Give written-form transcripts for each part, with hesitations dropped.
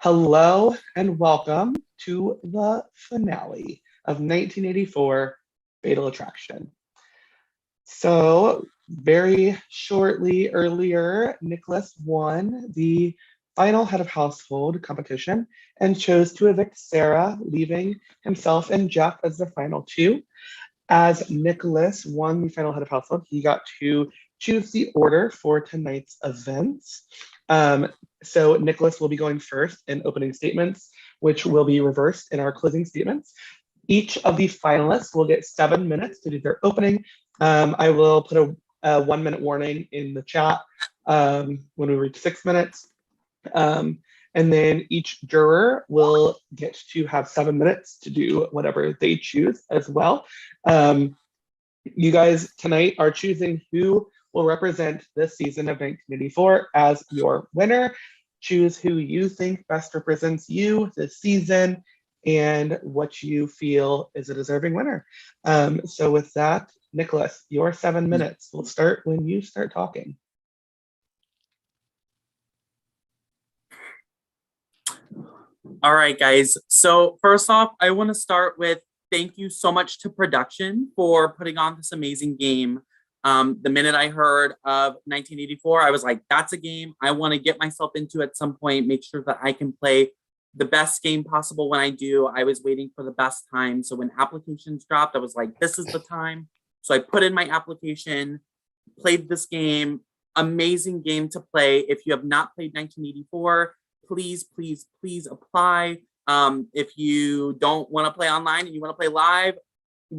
Hello and welcome to the finale of 1984 Fatal Attraction. So, very shortly earlier, Nicholas won the final head of household competition and chose to evict Sarah, leaving himself and Jeff as the final two. As Nicholas won the final head of household, he got to choose the order for tonight's events. Um, so Nicholas will be going first in opening statements, which will be reversed in our closing statements. Each of the finalists will get 7 minutes to do their opening. I will put a 1 minute warning in the chat when we reach 6 minutes. And then each juror will get to have 7 minutes to do whatever they choose as well. You guys tonight are choosing who will represent this season of 1984 as your winner. Choose who you think best represents you this season and what you feel is a deserving winner. So with that, Nicholas, your 7 minutes will start when you start talking. All right, guys. So first off, I want to start with thank you so much to production for putting on this amazing game. The minute I heard of 1984, I was like, that's a game I want to get myself into at some point, make sure that I can play the best game possible when I do. I was waiting for the best time. So when applications dropped, I was like, this is the time. So I put in my application, played this game, amazing game to play. If you have not played 1984, please, please, please apply. If you don't want to play online and you want to play live,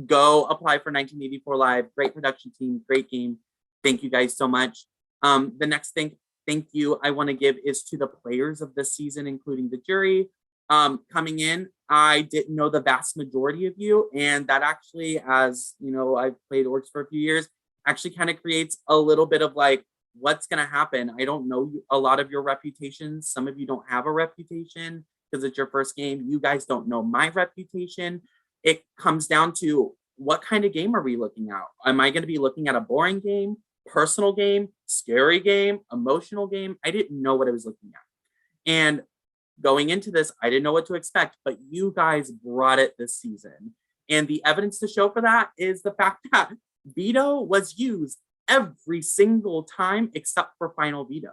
go apply for 1984 Live. Great production team, great game. Thank you guys so much. The next thing, thank you I want to give is to the players of this season, including the jury. Coming in, I didn't know the vast majority of you, and that actually, as you know, I've played orcs for a few years, actually kind of creates a little bit of like, what's going to happen? I don't know a lot of your reputations. Some of you don't have a reputation because it's your first game. You guys don't know my reputation. It comes down to what kind of game are we looking at? Am I going to be looking at a boring game, personal game, scary game, emotional game? I didn't know what I was looking at. And going into this, I didn't know what to expect, but you guys brought it this season. And the evidence to show for that is the fact that veto was used every single time except for final veto.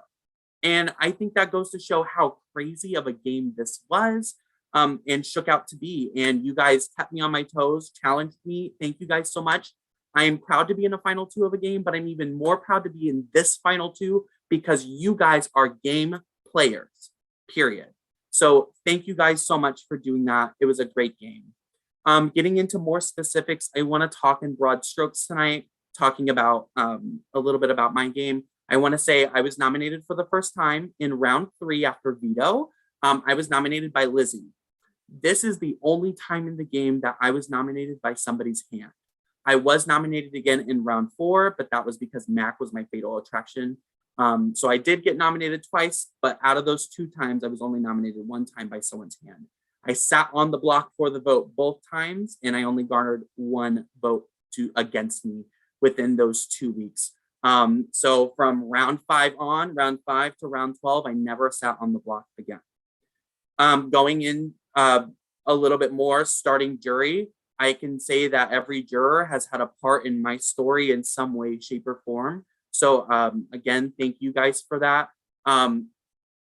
And I think that goes to show how crazy of a game this was and shook out to be. And you guys kept me on my toes, challenged me. Thank you guys so much. I am proud to be in a final two of a game, but I'm even more proud to be in this final two because you guys are game players, period. So thank you guys so much for doing that. It was a great game. Getting into more specifics, I want to talk in broad strokes tonight, talking about a little bit about my game. I want to say I was nominated for the first time in round 3 after veto. I was nominated by Lizzie. This is the only time in the game that I was nominated by somebody's hand. I was nominated again in round 4, but that was because Mac was my fatal attraction. So I did get nominated twice, but out of those 2 times, I was only nominated 1 time by someone's hand. I sat on the block for the vote both times, and I only garnered 1 vote against me within those 2 weeks. So from round 5 to round 12, I never sat on the block again. Going in a little bit more, starting jury, I can say that every juror has had a part in my story in some way, shape, or form. So again, thank you guys for that.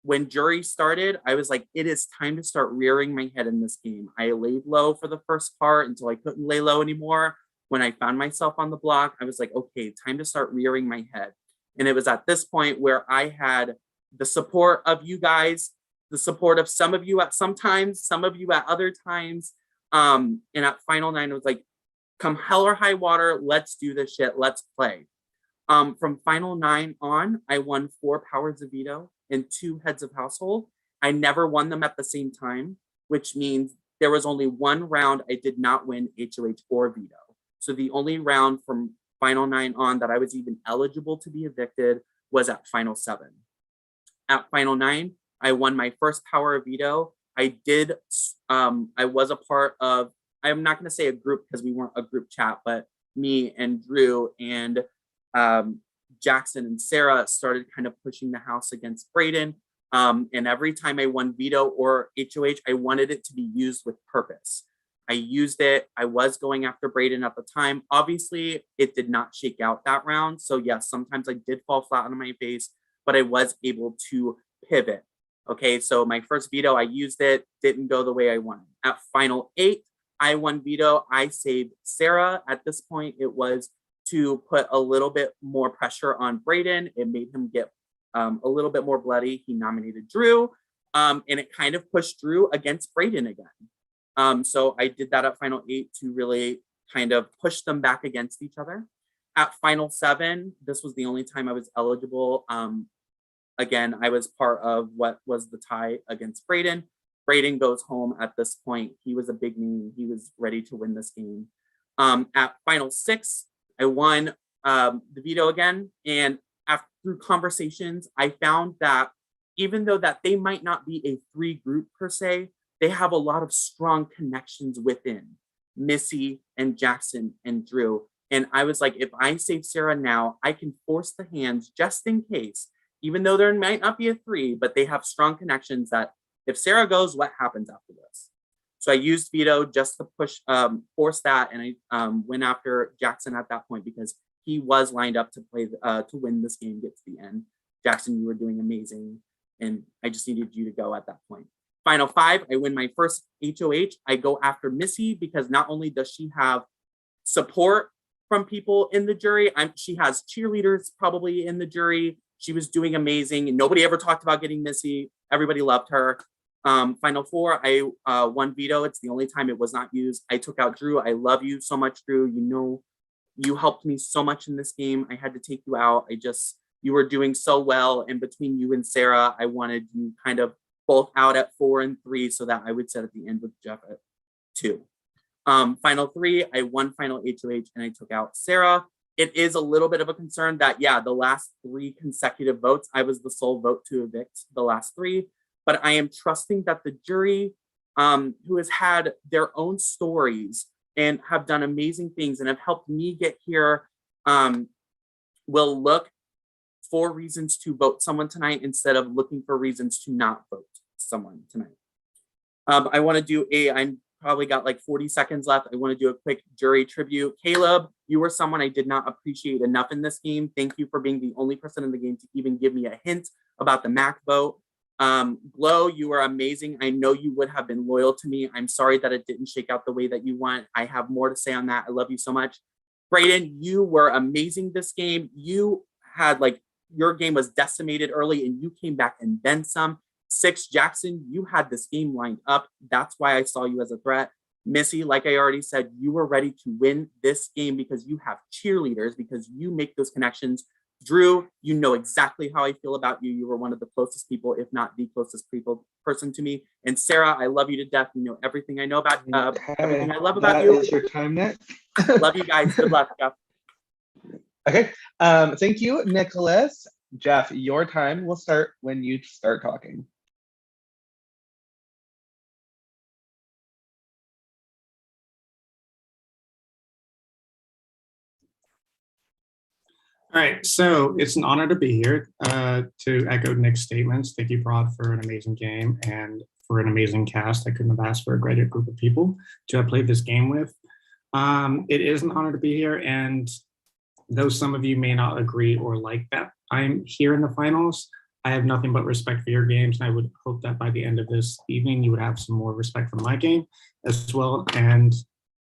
When jury started, I was like, it is time to start rearing my head in this game. I laid low for the first part until I couldn't lay low anymore. When I found myself on the block, I was like, okay, time to start rearing my head. And it was at this point where I had the support of you guys, the support of some of you at some times, some of you at other times. And at final 9, it was like, come hell or high water, let's do this shit, let's play. From final 9 on, I won 4 powers of veto and 2 heads of household. I never won them at the same time, which means there was only 1 round I did not win HOH or veto. So the only round from final 9 on that I was even eligible to be evicted was at final 7. At final 9, I won my first power of veto. I was a part of, I'm not going to say a group because we weren't a group chat, but me and Drew and Jackson and Sarah started kind of pushing the house against Brayden. And every time I won veto or HOH, I wanted it to be used with purpose. I used it. I was going after Brayden at the time. Obviously, it did not shake out that round. So yes, sometimes I did fall flat on my face, but I was able to pivot. Okay, so my first veto, I used it, didn't go the way I wanted. At final 8, I won veto. I saved Sarah. At this point, it was to put a little bit more pressure on Brayden. It made him get a little bit more bloody. He nominated Drew, and it kind of pushed Drew against Brayden again. So I did that at final 8 to really kind of push them back against each other. At final 7, this was the only time I was eligible. Again, I was part of what was the tie against Brayden. Brayden goes home at this point. He was a big name. He was ready to win this game. At final 6, I won the veto again. And through conversations, I found that even though that they might not be a 3 group per se, they have a lot of strong connections within Missy and Jackson and Drew. And I was like, if I save Sarah now, I can force the hands just in case, even though there might not be a 3, but they have strong connections that if Sarah goes, what happens after this? So I used veto just to push, force that. And I went after Jackson at that point because he was lined up to play, to win this game, get to the end. Jackson, you were doing amazing. And I just needed you to go at that point. Final 5, I win my first HOH. I go after Missy because not only does she have support from people in the jury, she has cheerleaders probably in the jury. She was doing amazing. Nobody ever talked about getting Missy. Everybody loved her. Final 4, I won veto. It's the only time it was not used. I took out Drew. I love you so much, Drew. You know, you helped me so much in this game. I had to take you out. You were doing so well. And between you and Sarah, I wanted you kind of both out at 4 and 3 so that I would sit at the end with Jeff at 2. Final 3, I won final HOH and I took out Sarah. It is a little bit of a concern that, yeah, the last 3 consecutive votes, I was the sole vote to evict the last 3, but I am trusting that the jury, who has had their own stories and have done amazing things and have helped me get here, will look for reasons to vote someone tonight instead of looking for reasons to not vote someone tonight. I want to do I probably got like 40 seconds left. I want to do a quick jury tribute. Caleb, you were someone I did not appreciate enough in this game. Thank you for being the only person in the game to even give me a hint about the Mac vote. Glow, you were amazing. I know you would have been loyal to me. I'm sorry that it didn't shake out the way that you want. I have more to say on that. I love you so much. Brayden, you were amazing this game. You had your game was decimated early and you came back and then some. 6, Jackson, you had this game lined up. That's why I saw you as a threat. Missy, like I already said, you were ready to win this game because you have cheerleaders, because you make those connections. Drew, you know exactly how I feel about you. You were one of the closest people, if not the closest person to me. And Sarah, I love you to death. You know everything I know about everything I love about you. That is your time, Nick. Love you guys. Good luck, Jeff. Okay. Thank you, Nicholas. Jeff, your time will start when you start talking. All right, so it's an honor to be here. To echo Nick's statements, thank you, Broad, for an amazing game and for an amazing cast. I couldn't have asked for a greater group of people to have played this game with. It is an honor to be here, and though some of you may not agree or like that I'm here in the finals, I have nothing but respect for your games, and I would hope that by the end of this evening, you would have some more respect for my game as well. And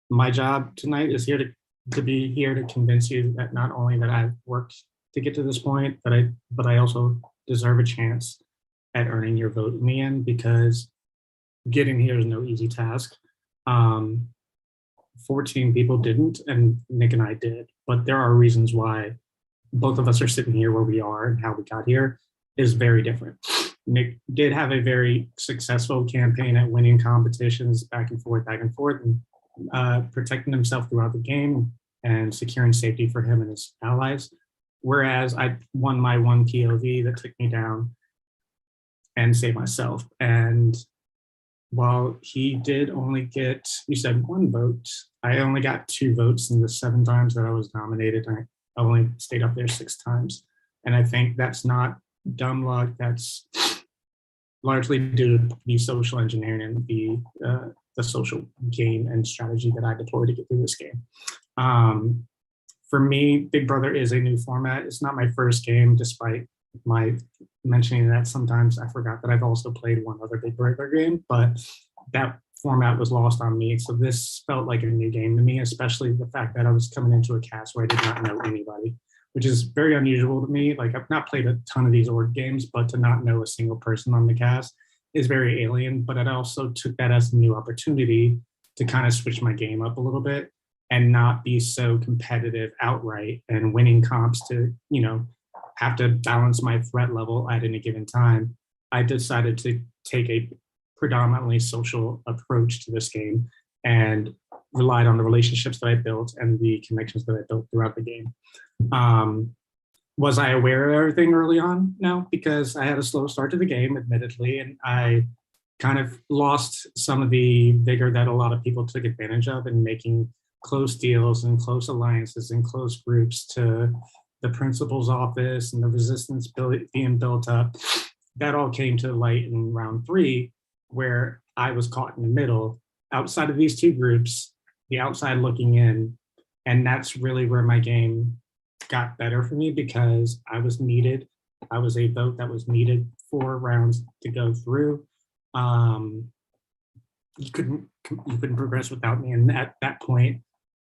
my job tonight is here to be here to convince you that not only that I've worked to get to this point, but I also deserve a chance at earning your vote in the end, because getting here is no easy task. 14 people didn't, and Nick and I did, but there are reasons why both of us are sitting here where we are, and how we got here is very different. Nick did have a very successful campaign at winning competitions back and forth, and protecting himself throughout the game and securing safety for him and his allies. Whereas I won my one POV that took me down and saved myself. And while he did only get, you said 1 vote, I only got 2 votes in the 7 times that I was nominated. And I only stayed up there 6 times. And I think that's not dumb luck. That's largely due to the social engineering and the social game and strategy that I deployed to get through this game. For me, Big Brother is a new format. It's not my first game, despite my mentioning that sometimes I forgot that I've also played one other Big Brother game, but that format was lost on me. So this felt like a new game to me, especially the fact that I was coming into a cast where I did not know anybody, which is very unusual to me. Like, I've not played a ton of these org games, but to not know a single person on the cast is very alien. But I also took that as a new opportunity to kind of switch my game up a little bit and not be so competitive outright and winning comps to, you know, have to balance my threat level at any given time. I decided to take a predominantly social approach to this game and relied on the relationships that I built and the connections that I built throughout the game. Was I aware of everything early on? No, because I had a slow start to the game, admittedly, and I kind of lost some of the vigor that a lot of people took advantage of in making close deals and close alliances and close groups to the principal's office and the resistance being built up. That all came to light in round 3, where I was caught in the middle, outside of these two groups, the outside looking in. And that's really where my game got better for me, because I was needed. I was a vote that was needed 4 rounds to go through. You couldn't progress without me. And at that point,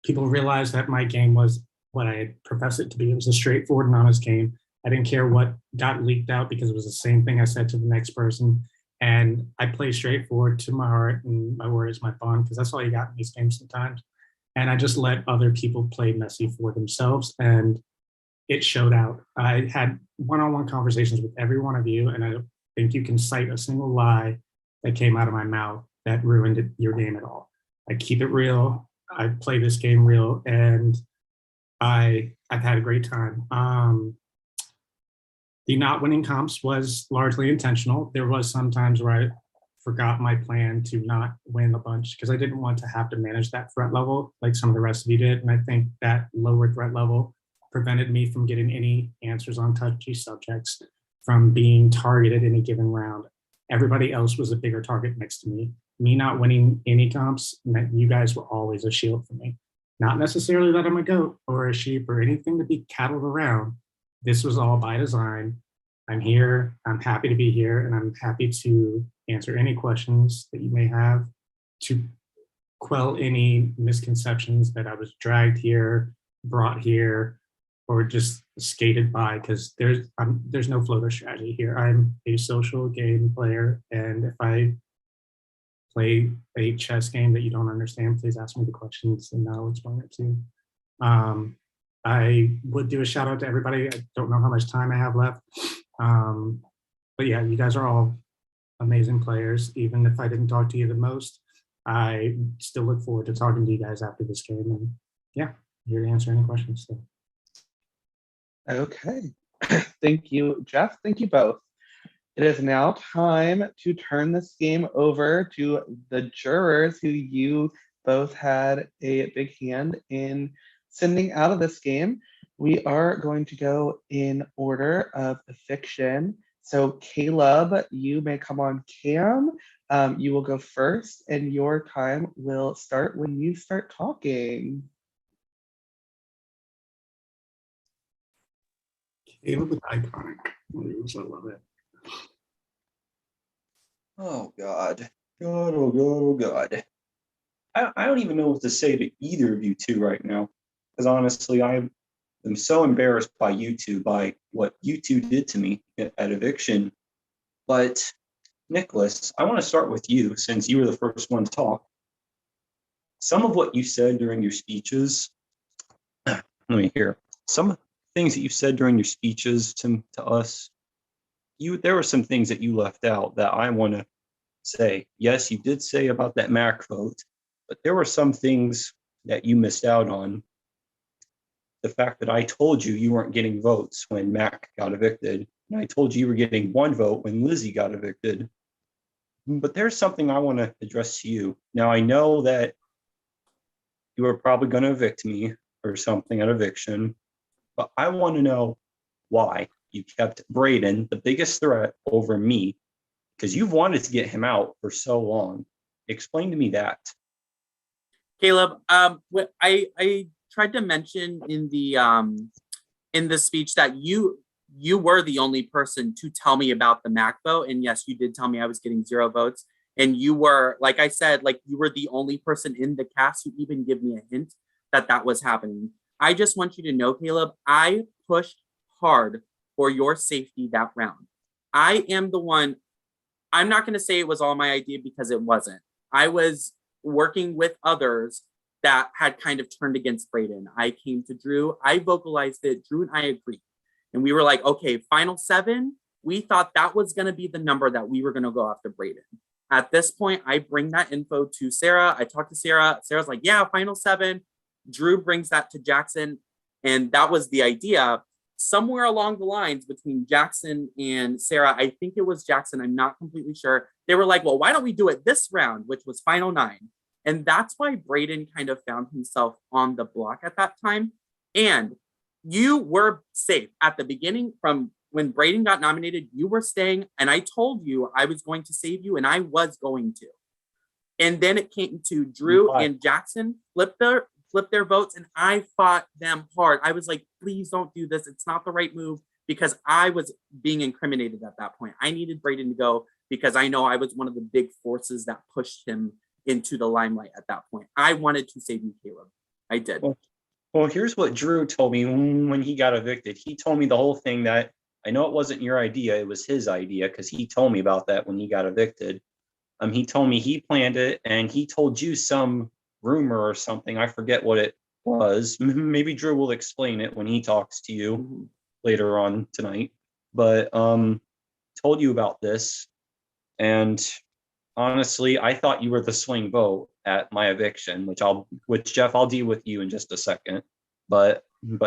people realized that my game was what I had professed it to be. It was a straightforward and honest game. I didn't care what got leaked out, because it was the same thing I said to the next person. And I play straightforward to my heart, and my word is my bond, because that's all you got in these games sometimes. And I just let other people play messy for themselves, and it showed out. I had one-on-one conversations with every one of you, and I don't think you can cite a single lie that came out of my mouth that ruined your game at all. I keep it real. I play this game real, and I've had a great time. The not winning comps was largely intentional. There was some times where I forgot my plan to not win a bunch, because I didn't want to have to manage that threat level like some of the rest of you did. And I think that lower threat level prevented me from getting any answers on touchy subjects, from being targeted any given round. Everybody else was a bigger target next to me. Me not winning any comps meant you guys were always a shield for me. Not necessarily that I'm a goat or a sheep or anything to be cattled around. This was all by design. I'm here, I'm happy to be here, and I'm happy to answer any questions that you may have, to quell any misconceptions that I was dragged here, brought here, or just skated by, because there's no floater strategy here. I'm a social game player, and if I play a chess game that you don't understand, please ask me the questions and I'll explain it to you. I would do a shout out to everybody. I don't know how much time I have left. But yeah, you guys are all amazing players. Even if I didn't talk to you the most, I still look forward to talking to you guys after this game. And yeah, here to answer any questions. So. Okay. Thank you, Jeff. Thank you both. It is now time to turn this game over to the jurors, who you both had a big hand in sending out of this game. We are going to go in order of eviction. So Caleb, you may come on cam. You will go first, and your time will start when you start talking. Caleb with iconic. I love it. Oh God. God, oh God, oh God. I don't even know what to say to either of you two right now. Because honestly, I am so embarrassed by you two, by what you two did to me at eviction. But Nicholas, I want to start with you, since you were the first one to talk. Some of what you said during your speeches, let me hear. Some things that you said during your speeches to us, there were some things that you left out that I want to say. Yes, you did say about that Mac vote, but there were some things that you missed out on. The fact that I told you you weren't getting votes when Mac got evicted, and I told you you were getting 1 vote when Lizzie got evicted. But there's something I want to address to you. Now, I know that you are probably going to evict me or something at eviction, but I want to know why you kept Brayden, the biggest threat, over me, Because you've wanted to get him out for so long. Explain to me that. Caleb, what I tried to mention in the speech that you were the only person to tell me about the Mac vote, and yes, you did tell me I was getting 0 votes, and you were, like I said, like you were the only person in the cast who even gave me a hint that that was happening. I just want you to know, Caleb, I pushed hard for your safety that round. I am the one. I'm not going to say it was all my idea because it wasn't. I was working with others that had kind of turned against Brayden. I came to Drew, I vocalized it, Drew and I agreed. And we were like, okay, final 7, we thought that was going to be the number that we were going to go after Brayden. At this point, I bring that info to Sarah. I talked to Sarah. Sarah's like, yeah, final 7. Drew brings that to Jackson. And that was the idea. Somewhere along the lines between Jackson and Sarah, I think it was Jackson, I'm not completely sure. They were like, well, why don't we do it this round, which was final 9. And that's why Brayden kind of found himself on the block at that time. And you were safe at the beginning. From when Brayden got nominated, you were staying. And I told you I was going to save you, and I was going to. And then it came to Drew and Jackson flip their votes, and I fought them hard. I was like, please don't do this. It's not the right move, because I was being incriminated at that point. I needed Brayden to go because I know I was one of the big forces that pushed him into the limelight at that point. I wanted to save you, Caleb. I did. Well, here's what Drew told me when he got evicted. He told me the whole thing that I know it wasn't your idea. It was his idea, because he told me about that when he got evicted. He told me he planned it, and he told you some rumor or something. I forget what it was. Maybe Drew will explain it when he talks to you later on tonight. But told you about this, and honestly, I thought you were the swing vote at my eviction, which Jeff, I'll deal with you in just a second. But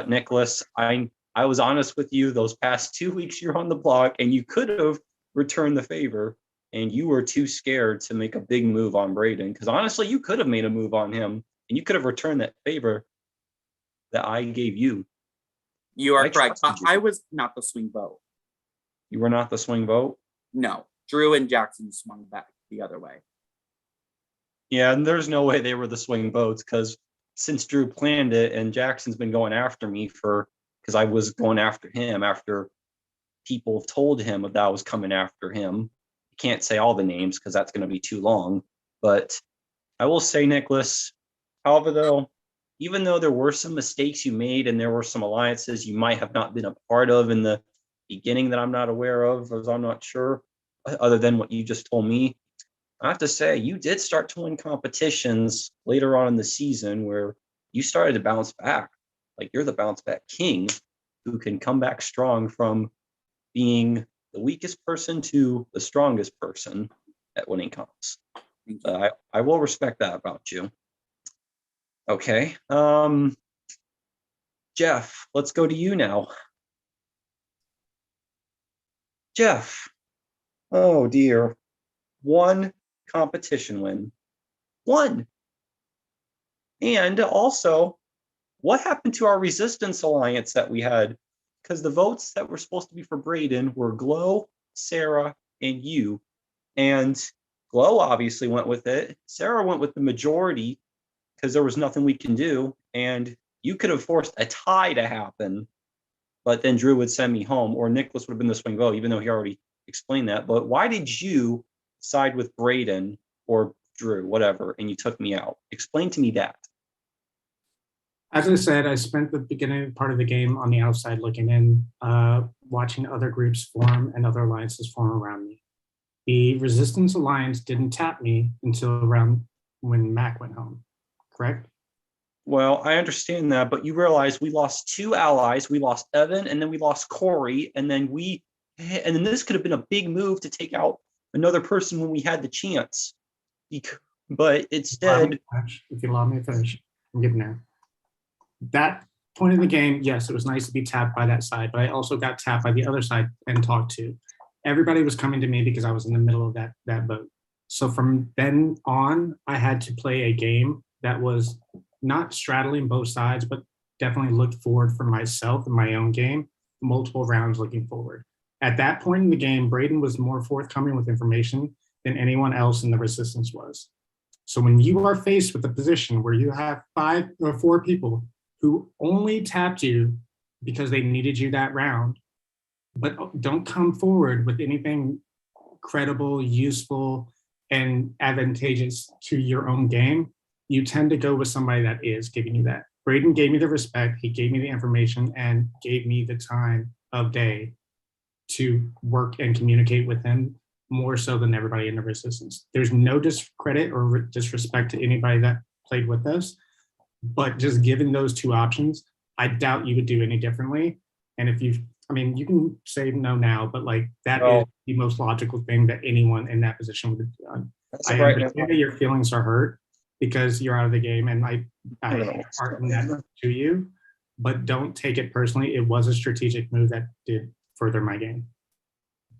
Nicholas, I was honest with you. Those past 2 weeks you're on the block, and you could have returned the favor, and you were too scared to make a big move on Brayden. Because honestly, you could have made a move on him, and you could have returned that favor that I gave you. You are correct. I was not the swing vote. You were not the swing vote? No. Drew and Jackson swung back the other way. Yeah, and there's no way they were the swing votes, because since Drew planned it and Jackson's been going after me because I was going after him after people told him that I was coming after him. I can't say all the names because that's going to be too long. But I will say, Nicholas, however, though, even though there were some mistakes you made and there were some alliances you might have not been a part of in the beginning that I'm not aware of, as I'm not sure, other than what you just told me, I have to say, you did start to win competitions later on in the season where you started to bounce back. Like, you're the bounce back king who can come back strong from being the weakest person to the strongest person at winning comps. I will respect that about you. Okay. Jeff, let's go to you now. Jeff. Oh, dear. 1 competition win. 1. And also, what happened to our resistance alliance that we had? Because the votes that were supposed to be for Brayden were Glow, Sarah, and you. And Glow obviously went with it. Sarah went with the majority because there was nothing we can do. And you could have forced a tie to happen, but then Drew would send me home, or Nicholas would have been the swing vote, even though he already explained that. But why did you side with Brayden or Drew, whatever, and you took me out? Explain to me that. As I said, I spent the beginning part of the game on the outside looking in, watching other groups form and other alliances form around me. The Resistance Alliance didn't tap me until around when Mac went home, correct? Well, I understand that, but you realize we lost 2 allies. We lost Evan, and then we lost Corey, and then this could have been a big move to take out another person when we had the chance. But instead, if you allow me to finish, I'm getting there. That point in the game, yes, it was nice to be tapped by that side, but I also got tapped by the other side and talked to. Everybody was coming to me because I was in the middle of that vote. So from then on, I had to play a game that was not straddling both sides, but definitely looked forward for myself in my own game, multiple rounds looking forward. At that point in the game, Brayden was more forthcoming with information than anyone else in the resistance was. So when you are faced with a position where you have 5 or 4 people who only tapped you because they needed you that round, but don't come forward with anything credible, useful, and advantageous to your own game, you tend to go with somebody that is giving you that. Brayden gave me the respect, he gave me the information, and gave me the time of day to work and communicate with him more so than everybody in the resistance. There's no discredit or disrespect to anybody that played with us, but just given those 2 options, I doubt you would do any differently. And if you, I mean, you can say no now, but like that is the most logical thing that anyone in that position would have done. I understand that your feelings are hurt because you're out of the game, and I hearten that to you, but don't take it personally. It was a strategic move that did further my game.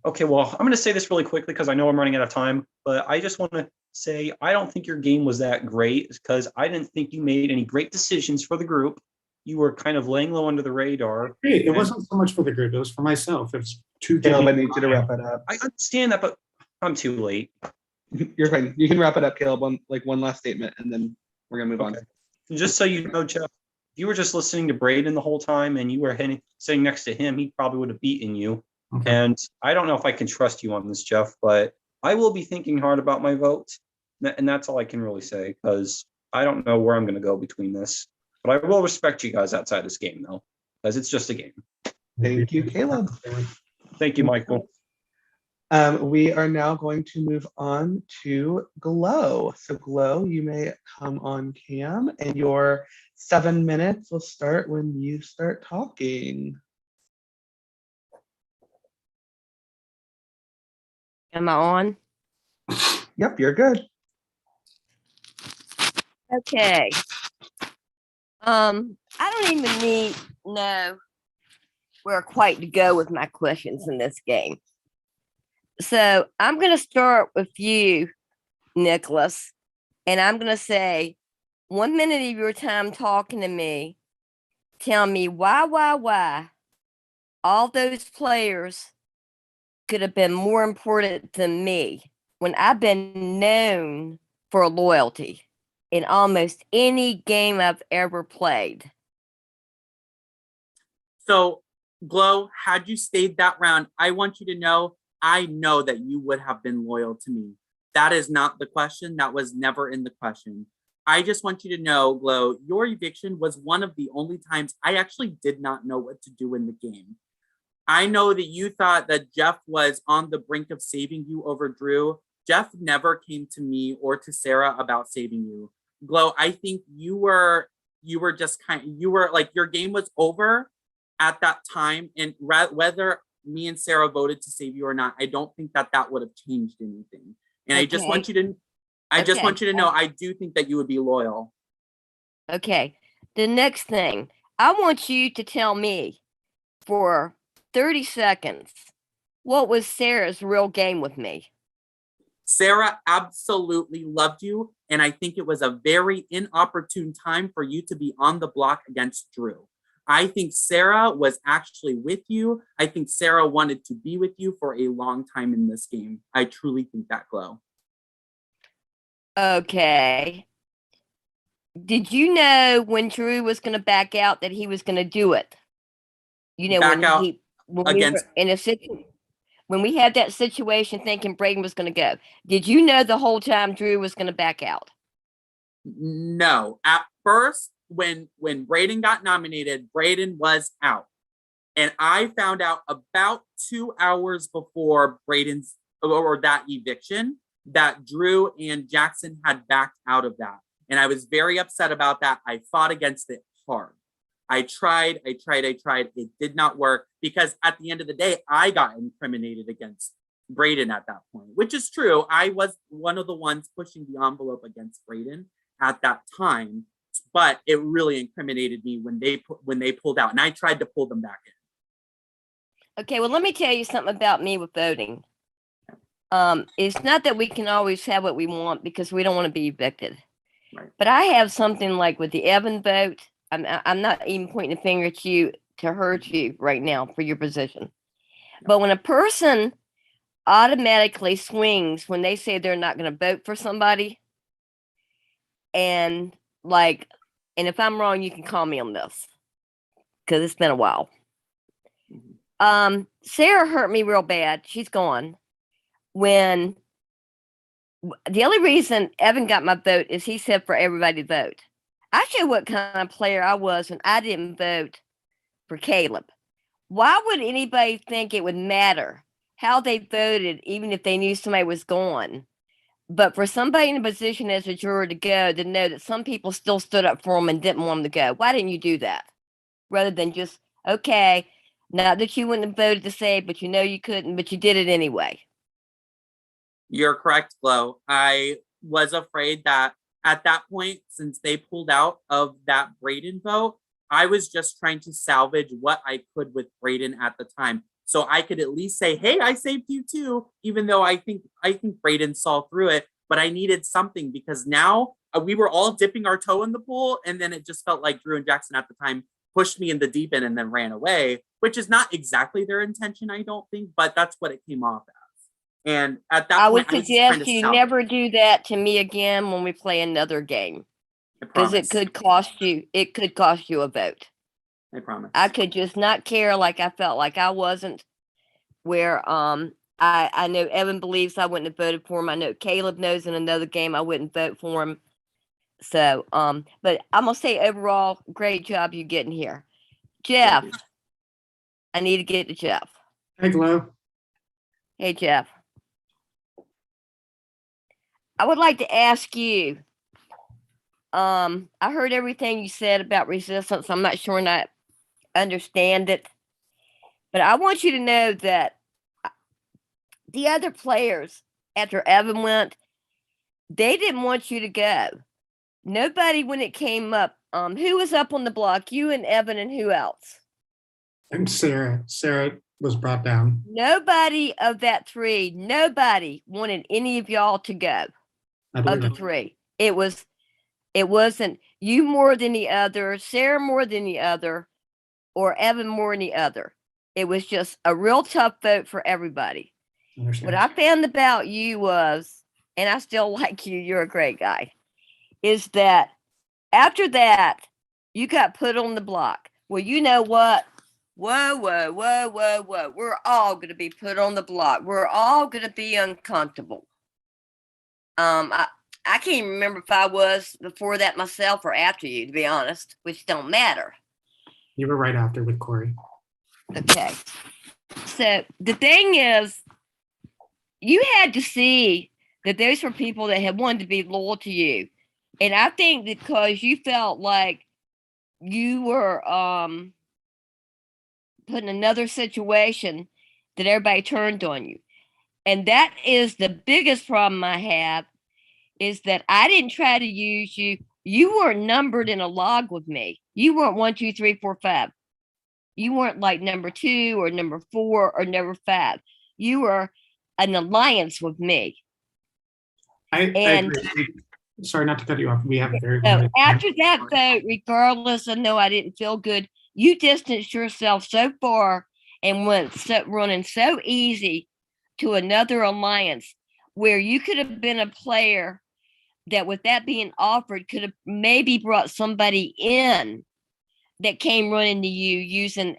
Okay, well, I'm going to say this really quickly because I know I'm running out of time, but I just want to say I don't think your game was that great because I didn't think you made any great decisions for the group. You were kind of laying low under the radar. It wasn't so much for the group, it was for myself. It was too Caleb, I need you to wrap it up. I understand that, but I'm too late. You're fine. You can wrap it up, Caleb. One last statement, and then we're gonna move on. And just so you know, Jeff, if you were just listening to Brayden the whole time and you were sitting next to him, he probably would have beaten you. Okay. And I don't know if I can trust you on this, Jeff, but I will be thinking hard about my vote. And that's all I can really say because I don't know where I'm going to go between this. But I will respect you guys outside this game, though, because it's just a game. Thank you, Caleb. Thank you, Michael. We are now going to move on to Glow. So Glow, you may come on cam, and your 7 minutes will start when you start talking. Am I on? Yep, you're good. Okay. I don't even know where quite to go with my questions in this game. So I'm going to start with you, Nicholas, and I'm going to say 1 minute of your time talking to me, tell me why all those players could have been more important than me when I've been known for loyalty in almost any game I've ever played. So, Glow, had you stayed that round, I want you to know, I know that you would have been loyal to me. That is not the question. That was never in the question. I just want you to know, Glow, your eviction was one of the only times I actually did not know what to do in the game. I know that you thought that Jeff was on the brink of saving you over Drew. Jeff never came to me or to Sarah about saving you. Glow, I think you were just you were like, your game was over at that time, and whether me and Sarah voted to save you or not, I don't think that would have changed anything. And okay. I just want you to know, I do think that you would be loyal. Okay. The next thing, I want you to tell me for 30 seconds, what was Sarah's real game with me? Sarah absolutely loved you, and I think it was a very inopportune time for you to be on the block against Drew. I think Sarah was actually with you. I think Sarah wanted to be with you for a long time in this game. I truly think that, Glow. Okay. Did you know when Drew was going to back out that he was going to do it? You know, back out against we were in a situation. When we had that situation thinking Brayden was going to go, did you know the whole time Drew was going to back out? No. At first, when Brayden got nominated, Brayden was out. And I found out about 2 hours before Brayden's or that eviction that Drew and Jackson had backed out of that. And I was very upset about that. I fought against it hard. I tried. It did not work because at the end of the day, I got incriminated against Brayden at that point, which is true. I was one of the ones pushing the envelope against Brayden at that time, but it really incriminated me when they pulled out, and I tried to pull them back in. Okay, well, let me tell you something about me with voting. It's not that we can always have what we want because we don't want to be evicted. Right. But I have something like with the Evan vote. I'm not even pointing a finger at you to hurt you right now for your position. But when a person automatically swings when they say they're not going to vote for somebody, and like, and if I'm wrong, you can call me on this because it's been a while. Sarah hurt me real bad. She's gone. When the only reason Evan got my vote is he said for everybody to vote. I showed what kind of player I was when I didn't vote for Caleb. Why would anybody think it would matter how they voted, even if they knew somebody was gone? But for somebody in a position as a juror to go, to know that some people still stood up for them and didn't want them to go, why didn't you do that? Rather than just, okay, not that you wouldn't have voted to say, but you know you couldn't, but you did it anyway. You're correct, Flo. I was afraid that at that point, since they pulled out of that Brayden vote, I was just trying to salvage what I could with Brayden at the time. So I could at least say, hey, I saved you too, even though I think Brayden saw through it, but I needed something because now we were all dipping our toe in the pool, and then it just felt like Drew and Jackson at the time pushed me in the deep end and then ran away, which is not exactly their intention, I don't think, but that's what it came off as. And at that I point, would suggest you never do that to me again when we play another game, because it could cost you. It could cost you a vote. I promise. I could just not care, like I felt like I wasn't. Where I know Evan believes I wouldn't have voted for him. I know Caleb knows in another game I wouldn't vote for him. So but I'm gonna say overall, great job you getting here, Jeff. I need to get to Jeff. Hey, Glo. Hey, Jeff. I would like to ask you. I heard everything you said about resistance. I'm not sure I understand it, but I want you to know that the other players, after Evan went, they didn't want you to go. Nobody, when it came up, who was up on the block? You and Evan, and who else? And Sarah. Sarah was brought down. Nobody of that three, nobody wanted any of y'all to go. Of the three, it wasn't you more than the other, Sarah more than the other, or Evan more than the other. It was just a real tough vote for everybody. What I found about you was, and I still like you, you're a great guy, is that after that, you got put on the block. Well, you know what? Whoa. We're all going to be put on the block. We're all going to be uncomfortable. I can't remember if I was before that myself or after you, to be honest, which don't matter. You were right after with Corey. Okay. So the thing is, you had to see that those were people that had wanted to be loyal to you. And I think because you felt like you were put in another situation that everybody turned on you. And that is the biggest problem I have, is that I didn't try to use you. You weren't numbered in a log with me. You weren't 1, 2, 3, 4, 5. You weren't like number 2 or number 4 or number 5. You were an alliance with me. I agree. Sorry not to cut you off. We have a very limited time. After that vote, regardless of no, I didn't feel good, you distanced yourself so far and went running so easy to another alliance where you could have been a player that, with that being offered, could have maybe brought somebody in that came running to you using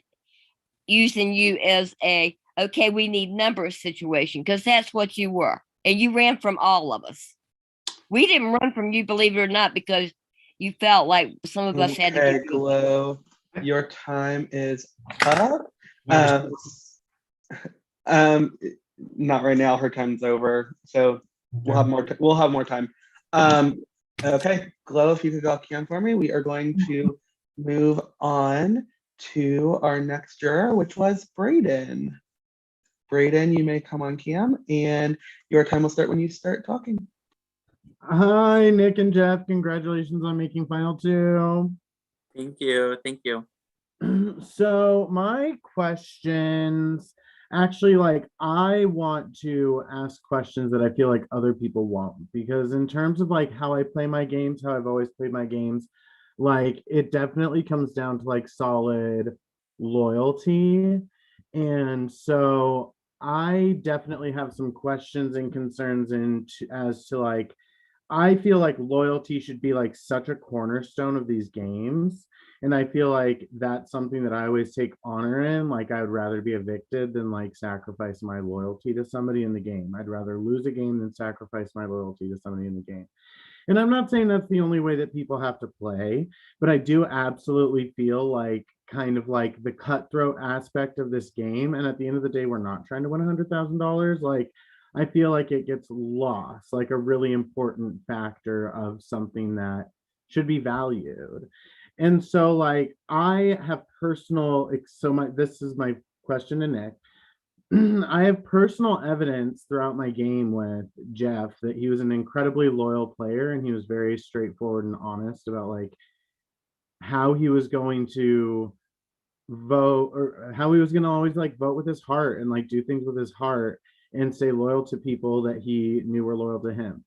you as a, okay, we need numbers situation, because that's what you were. And you ran from all of us. We didn't run from you, believe it or not, because you felt like some of us had to get Glo. Your time is up. Not right now. Her time's over. So we'll have more. We'll have more time. Okay, Glo, if you could go Kian for me, we are going to move on to our next juror, which was Brayden. Brayden, you may come on cam, and your time will start when you start talking. Hi, Nick and Jeff. Congratulations on making final 2. Thank you. Thank you. So my questions, actually, like, I want to ask questions that I feel like other people won't, because in terms of like how I play my games, how I've always played my games, like, it definitely comes down to like solid loyalty. And so I definitely have some questions and concerns as to like, I feel like loyalty should be like such a cornerstone of these games. And I feel like that's something that I always take honor in. Like, I would rather be evicted than like sacrifice my loyalty to somebody in the game. I'd rather lose a game than sacrifice my loyalty to somebody in the game. And I'm not saying that's the only way that people have to play, but I do absolutely feel like kind of like the cutthroat aspect of this game. And at the end of the day, we're not trying to win $100,000. Like, I feel like it gets lost, like a really important factor of something that should be valued. And so, like, I have personal, this is my question to Nick. I have personal evidence throughout my game with Jeff that he was an incredibly loyal player and he was very straightforward and honest about like how he was going to vote or how he was going to always like vote with his heart and like do things with his heart and stay loyal to people that he knew were loyal to him.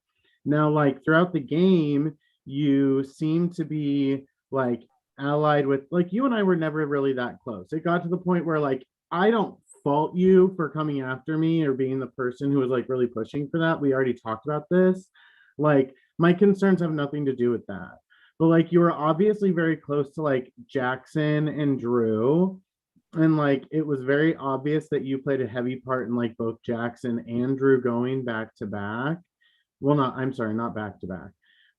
Now, like throughout the game, you seem to be like allied with like you and I were never really that close. It got to the point where like I don't fault you for coming after me or being the person who was like really pushing for that. We already talked about this. Like my concerns have nothing to do with that. But like you were obviously very close to like Jackson and Drew. And like it was very obvious that you played a heavy part in like both Jackson and Drew going back to back. Well, I'm sorry, not back to back,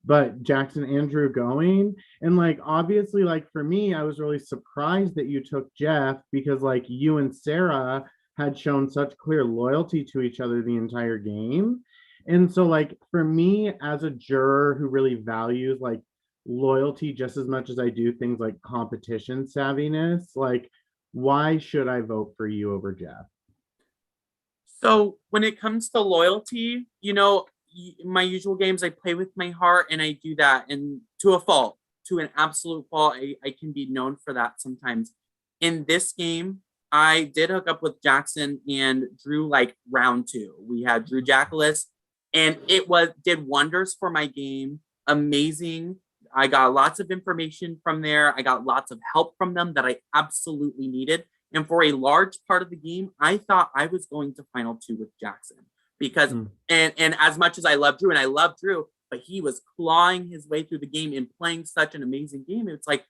but Jackson and Drew going. And like obviously, like for me, I was really surprised that you took Jeff because like you and Sarah had shown such clear loyalty to each other the entire game. And so like for me as a juror who really values like loyalty just as much as I do things like competition savviness, like why should I vote for you over Jeff? So when it comes to loyalty, you know, my usual games, I play with my heart and I do that. And to a fault, to an absolute fault, I can be known for that sometimes. In this game, I did hook up with Jackson and Drew like round 2. We had Drew Jackalis and it did wonders for my game. Amazing. I got lots of information from there. I got lots of help from them that I absolutely needed. And for a large part of the game, I thought I was going to final 2 with Jackson because, and as much as I love Drew and I love Drew, but he was clawing his way through the game and playing such an amazing game. It's like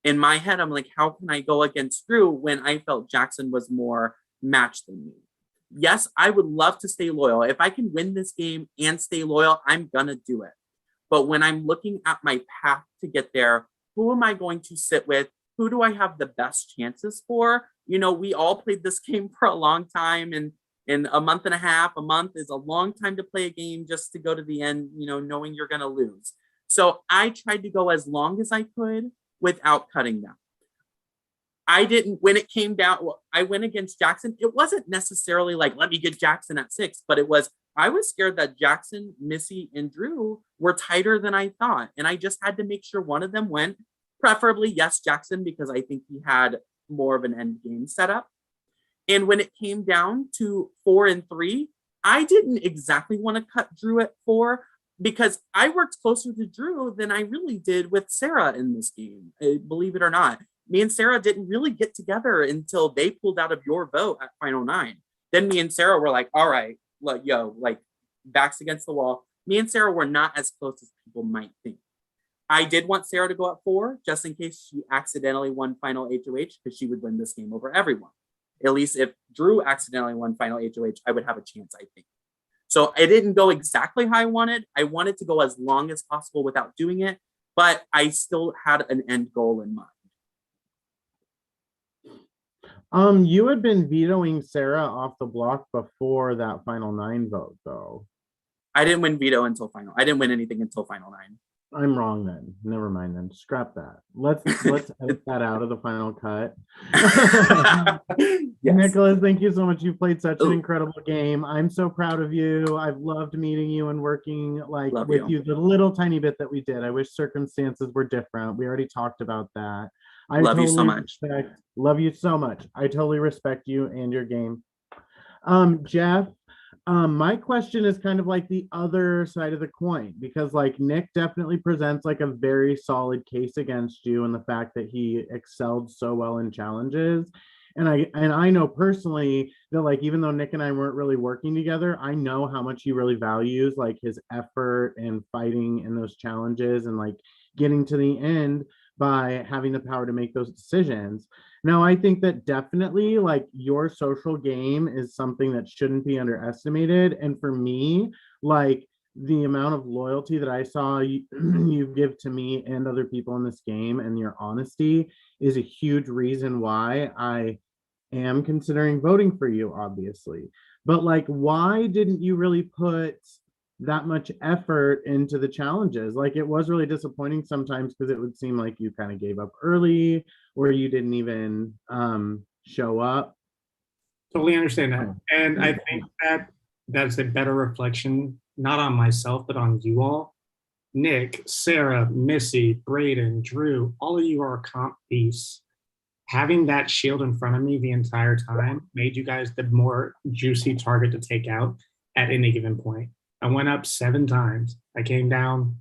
in my head, I'm like, how can I go against Drew when I felt Jackson was more matched than me? Yes, I would love to stay loyal. If I can win this game and stay loyal, I'm going to do it. But when I'm looking at my path to get there, who am I going to sit with? Who do I have the best chances for? You know, we all played this game for a long time, and in a month and a half, a month is a long time to play a game just to go to the end, you know, knowing you're going to lose. So I tried to go as long as I could without cutting them. I didn't, when it came down, I went against Jackson. It wasn't necessarily like, let me get Jackson at 6, but it was, I was scared that Jackson, Missy, and Drew were tighter than I thought. And I just had to make sure one of them went, preferably, yes, Jackson, because I think he had more of an end game setup. And when it came down to 4 and 3, I didn't exactly want to cut Drew at 4 because I worked closer to Drew than I really did with Sarah in this game, believe it or not. Me and Sarah didn't really get together until they pulled out of your vote at Final 9. Then me and Sarah were like, all right, like, backs against the wall. Me and Sarah were not as close as people might think. I did want Sarah to go at 4, just in case she accidentally won Final HOH, because she would win this game over everyone. At least if Drew accidentally won Final HOH, I would have a chance, I think. So I didn't go exactly how I wanted. I wanted to go as long as possible without doing it, but I still had an end goal in mind. You had been vetoing Sarah off the block before that Final 9 vote, though. I didn't win veto until final. I didn't win anything until Final 9. I'm wrong then. Never mind then. Scrap that. Let's edit that out of the final cut. Yes. Nicholas, thank you so much. You played such an incredible game. I'm so proud of you. I've loved meeting you and working with you the little tiny bit that we did. I wish circumstances were different. We already talked about that. Love you so much. Love you so much. I totally respect you and your game. Jeff, my question is kind of like the other side of the coin, because like Nick definitely presents like a very solid case against you and the fact that he excelled so well in challenges. And I know personally that like even though Nick and I weren't really working together, I know how much he really values like his effort and fighting in those challenges and like getting to the end by having the power to make those decisions. Now, I think that definitely like your social game is something that shouldn't be underestimated. And for me, like the amount of loyalty that I saw you, you give to me and other people in this game and your honesty is a huge reason why I am considering voting for you, obviously. But like, why didn't you really put that much effort into the challenges? Like, it was really disappointing sometimes because it would seem like you kind of gave up early or you didn't even show up. Totally understand that. And I think that that's a better reflection, not on myself, but on you all. Nick, Sarah, Missy, Brayden, Drew, all of you are comp beasts. Having that shield in front of me the entire time made you guys the more juicy target to take out at any given point. I went up 7 times. I came down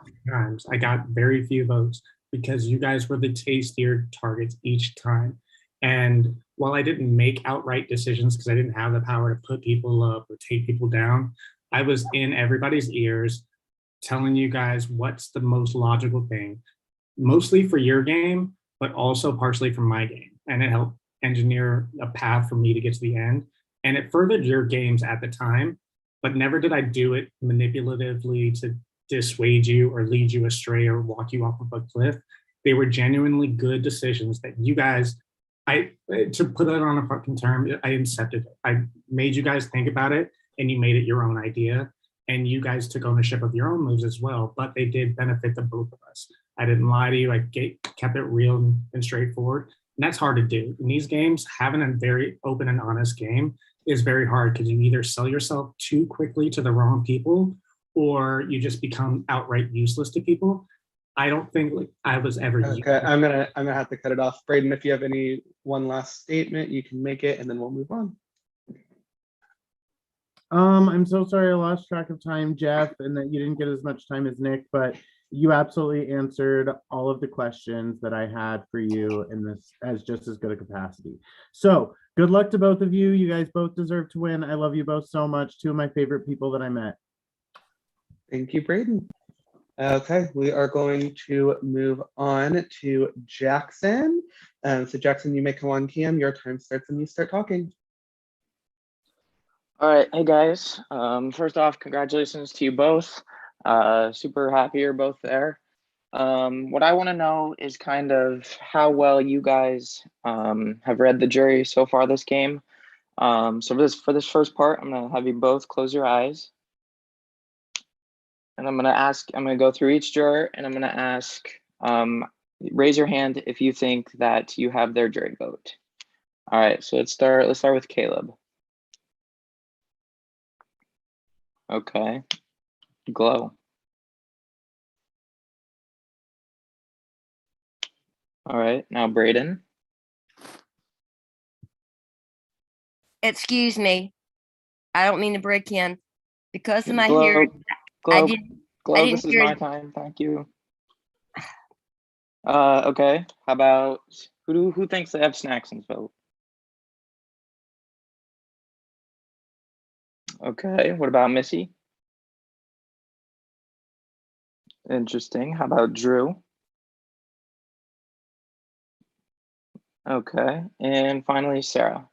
6 times. I got very few votes because you guys were the tastier targets each time. And while I didn't make outright decisions because I didn't have the power to put people up or take people down, I was in everybody's ears telling you guys what's the most logical thing, mostly for your game, but also partially for my game. And it helped engineer a path for me to get to the end. And it furthered your games at the time, but never did I do it manipulatively to dissuade you or lead you astray or walk you off of a cliff. They were genuinely good decisions that you guys, to put it on a fucking term, I incepted it. I made you guys think about it and you made it your own idea. And you guys took ownership of your own moves as well, but they did benefit the both of us. I didn't lie to you. I kept it real and straightforward. And that's hard to do. In these games, having a very open and honest game is very hard because you either sell yourself too quickly to the wrong people or you just become outright useless to people. I don't think like I was ever. Okay, I'm gonna have to cut it off. Brayden, if you have any one last statement, you can make it and then we'll move on. I'm so sorry I lost track of time, Jeff, and that you didn't get as much time as Nick, but you absolutely answered all of the questions that I had for you in this as just as good a capacity. So good luck to both of you. You guys both deserve to win. I love you both so much. 2 of my favorite people that I met. Thank you, Brayden. Okay, we are going to move on to Jackson. So Jackson, you may come on cam. Your time starts when you start talking. All right, hey guys. First off, congratulations to you both. Super happy you're both there. What I want to know is kind of how well you guys have read the jury so far this game. So for this first part, I'm gonna have you both close your eyes, and I'm gonna go through each juror, and I'm gonna ask, raise your hand if you think that you have their jury vote. All right, so let's start with Caleb. Okay, Glow. All right, now Brayden. Excuse me. I don't mean to break in. Because of my Glow, hearing, Glow, I didn't this is hear my it. time. Thank you. Okay. How about who thinks they have Snackson's vote? Okay. What about Missy? Interesting. How about Drew? Okay. And finally, Sarah.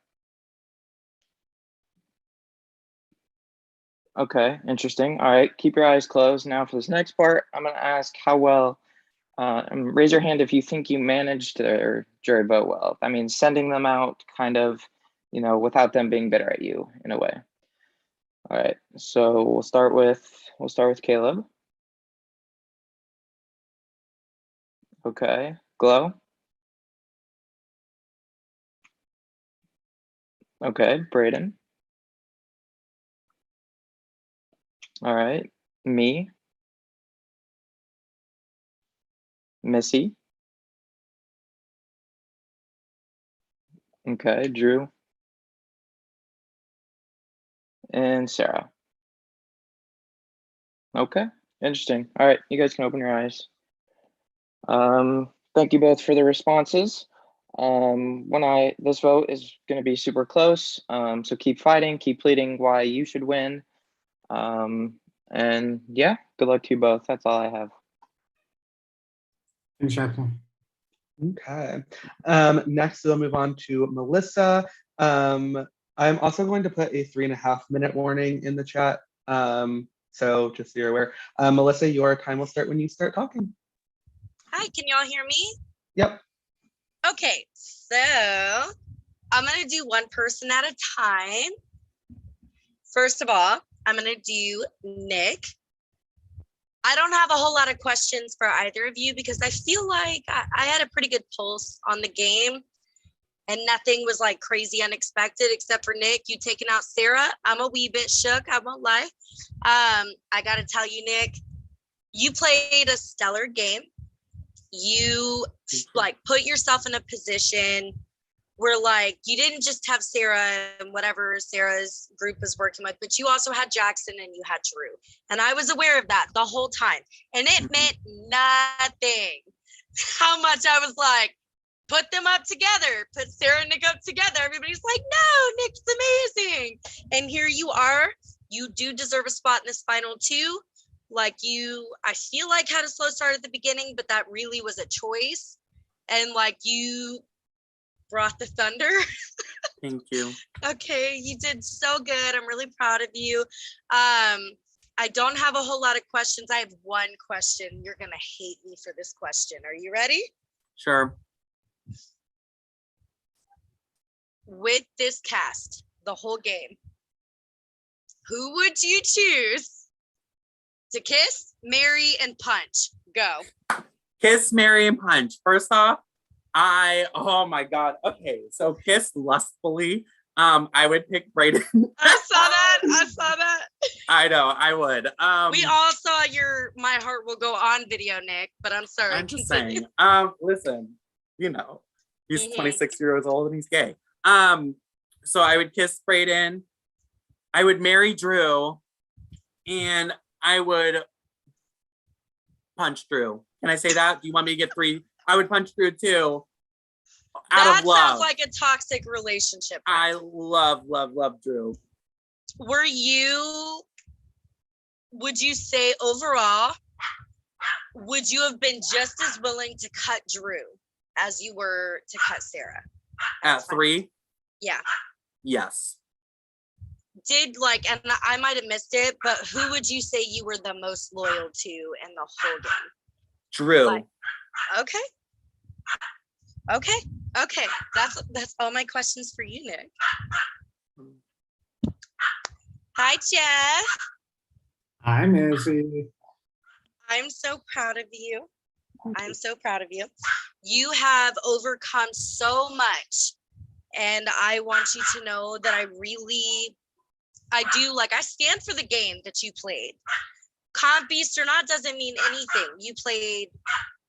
Okay. Interesting. All right. Keep your eyes closed. Now for this next part, I'm going to ask how well, raise your hand if you think you managed their jury vote well. I mean, sending them out kind of, without them being bitter at you in a way. All right. So we'll start with Caleb. Okay. Glow. Okay. Brayden. All right. Me. Missy. Okay. Drew. And Sarah. Okay. Interesting. All right. You guys can open your eyes. Thank you both for the responses. This vote is going to be super close. So keep fighting, keep pleading why you should win. And yeah, good luck to you both. That's all I have. Exactly. Okay. Next, we'll move on to Melissa. I'm also going to put a 3.5-minute warning in the chat. So just so you're aware. Melissa, your time will start when you start talking. Hi, can y'all hear me? Yep. Okay, so I'm gonna do one person at a time. First of all, I'm gonna do Nick. I don't have a whole lot of questions for either of you because I feel like I had a pretty good pulse on the game and nothing was like crazy unexpected except for Nick, you taking out Sarah. I'm a wee bit shook, I won't lie. I gotta tell you, Nick, you played a stellar game. You like put yourself in a position where like you didn't just have Sarah and whatever Sarah's group was working with, but you also had Jackson and you had Drew. And I was aware of that the whole time. And it meant nothing how much I was like, put them up together, put Sarah and Nick up together. Everybody's like, no, Nick's amazing. And here you are. You do deserve a spot in this final two. Like you, I feel like had a slow start at the beginning, but that really was a choice. And like you brought the thunder. Thank you. Okay, you did so good. I'm really proud of you. I don't have a whole lot of questions. I have one question. You're gonna hate me for this question. Are you ready? Sure. With this cast, the whole game, who would you choose to kiss, marry, and punch? Go. Kiss, marry, and punch. First off, oh my God. Okay, so kiss lustfully. I would pick Brayden. I saw that. I know, I would. We all saw your My Heart Will Go On video, Nick, but I'm sorry. I'm just continue. saying. Listen, you know, he's 26 years old and he's gay. So I would kiss Brayden. I would marry Drew, and I would punch Drew. Can I say that? Do you want me to get 3? I would punch Drew too. Out of love. That sounds like a toxic relationship. I love Drew. Would you say overall, would you have been just as willing to cut Drew as you were to cut Sarah? At 3? Yeah. Yes. And I might have missed it, but who would you say you were the most loyal to in the whole game? Drew. Okay. That's all my questions for you, Nick. Hi, Jeff. Hi, Missy. I'm so proud of you. You have overcome so much. And I want you to know that I stand for the game that you played. Comp beast or not doesn't mean anything. You played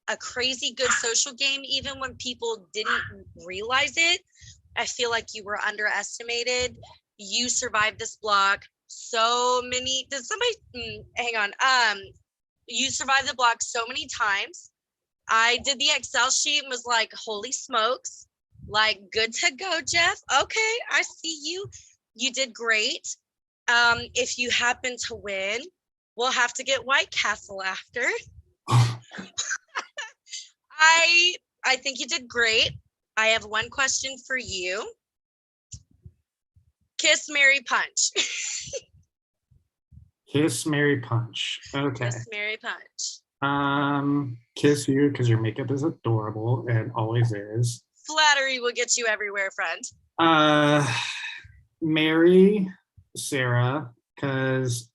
a crazy good social game, even when people didn't realize it. I feel like you were underestimated. You survived this block. You survived the block so many times. I did the Excel sheet and was like, holy smokes, like good to go, Jeff. Okay, I see you. You did great. If you happen to win, we'll have to get White Castle after. I think you did great. I have one question for you. Kiss, marry, punch. Kiss, marry, punch. Okay. Kiss, marry, punch. Kiss you because your makeup is adorable and always is. Flattery will get you everywhere, friend. Marry Sarah because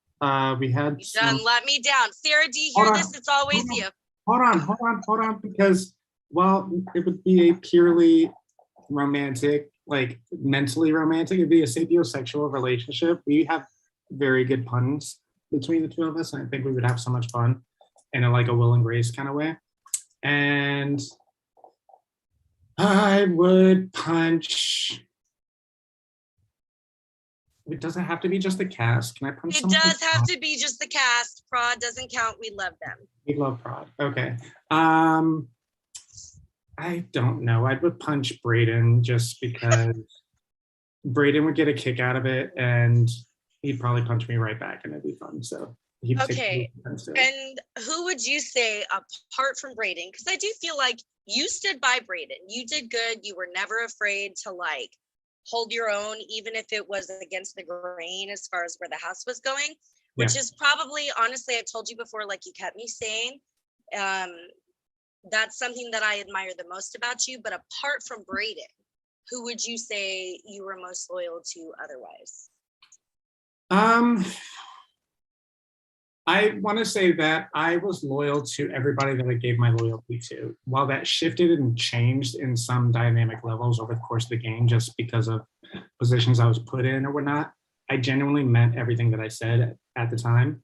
we had. Let me down. Sarah, do you hear this? It's always you. Hold on. Because while it would be a purely romantic, like mentally romantic, it'd be a sapiosexual relationship. We have very good puns between the two of us, and I think we would have so much fun in a Will and Grace kind of way. And I would punch. It doesn't have to be just the cast. Can I punch It someone? does have to be just the cast. Prod doesn't count. We love them. We love Prod. Okay. I I don't know. I would punch Brayden just because Brayden would get a kick out of it, and he'd probably punch me right back, and it'd be fun. So he'd take Okay. the offense to it. And who would you say, apart from Brayden, because I do feel like you stood by Brayden. You did good. You were never afraid to like hold your own, even if it was against the grain as far as where the house was going, which is probably, honestly, I've told you before, like you kept me sane. That's something that I admire the most about you. But apart from Brayden, who would you say you were most loyal to otherwise? I want to say that I was loyal to everybody that I gave my loyalty to. While that shifted and changed in some dynamic levels over the course of the game, just because of positions I was put in or whatnot, I genuinely meant everything that I said at the time.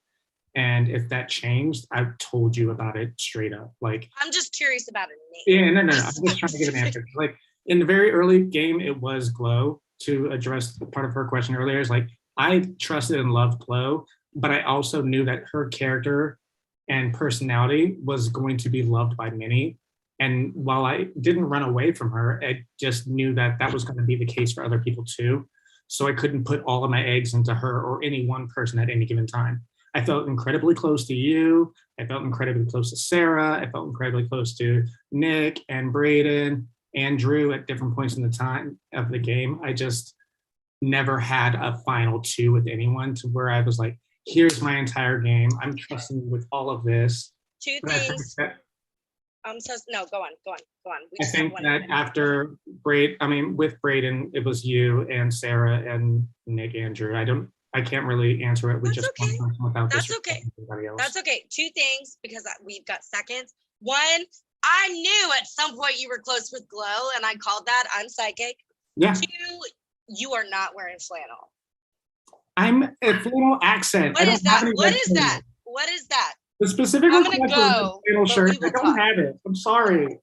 And if that changed, I told you about it straight up. Like, I'm just curious about a name. yeah, no. I'm just trying to give an answer. Like in the very early game, it was Glow. To address part of her question earlier, is like I trusted and loved Glow, but I also knew that her character and personality was going to be loved by many. And while I didn't run away from her, I just knew that that was going to be the case for other people too. So I couldn't put all of my eggs into her or any one person at any given time. I felt incredibly close to you. I felt incredibly close to Sarah. I felt incredibly close to Nick and Brayden and Drew at different points in the time of the game. I just never had a final two with anyone to where I was like, here's my entire game. I'm trusting you with all of this. Two But I think things. that, No, go on. We I just have think one that minute. after with Brayden, it was you and Sarah and Nick and Drew. I can't really answer it with That's just okay. one person without That's disrespecting okay. everybody else. That's okay. Two things, because we've got seconds. One, I knew at some point you were close with Glow, and I called that. I'm psychic. Yeah. Two, you are not wearing flannel. I'm a flannel accent. What I don't is that? have any What red is flannel. that? What is that? The specific I'm gonna request go, was a flannel but shirt. we will I don't talk. have it. I'm sorry.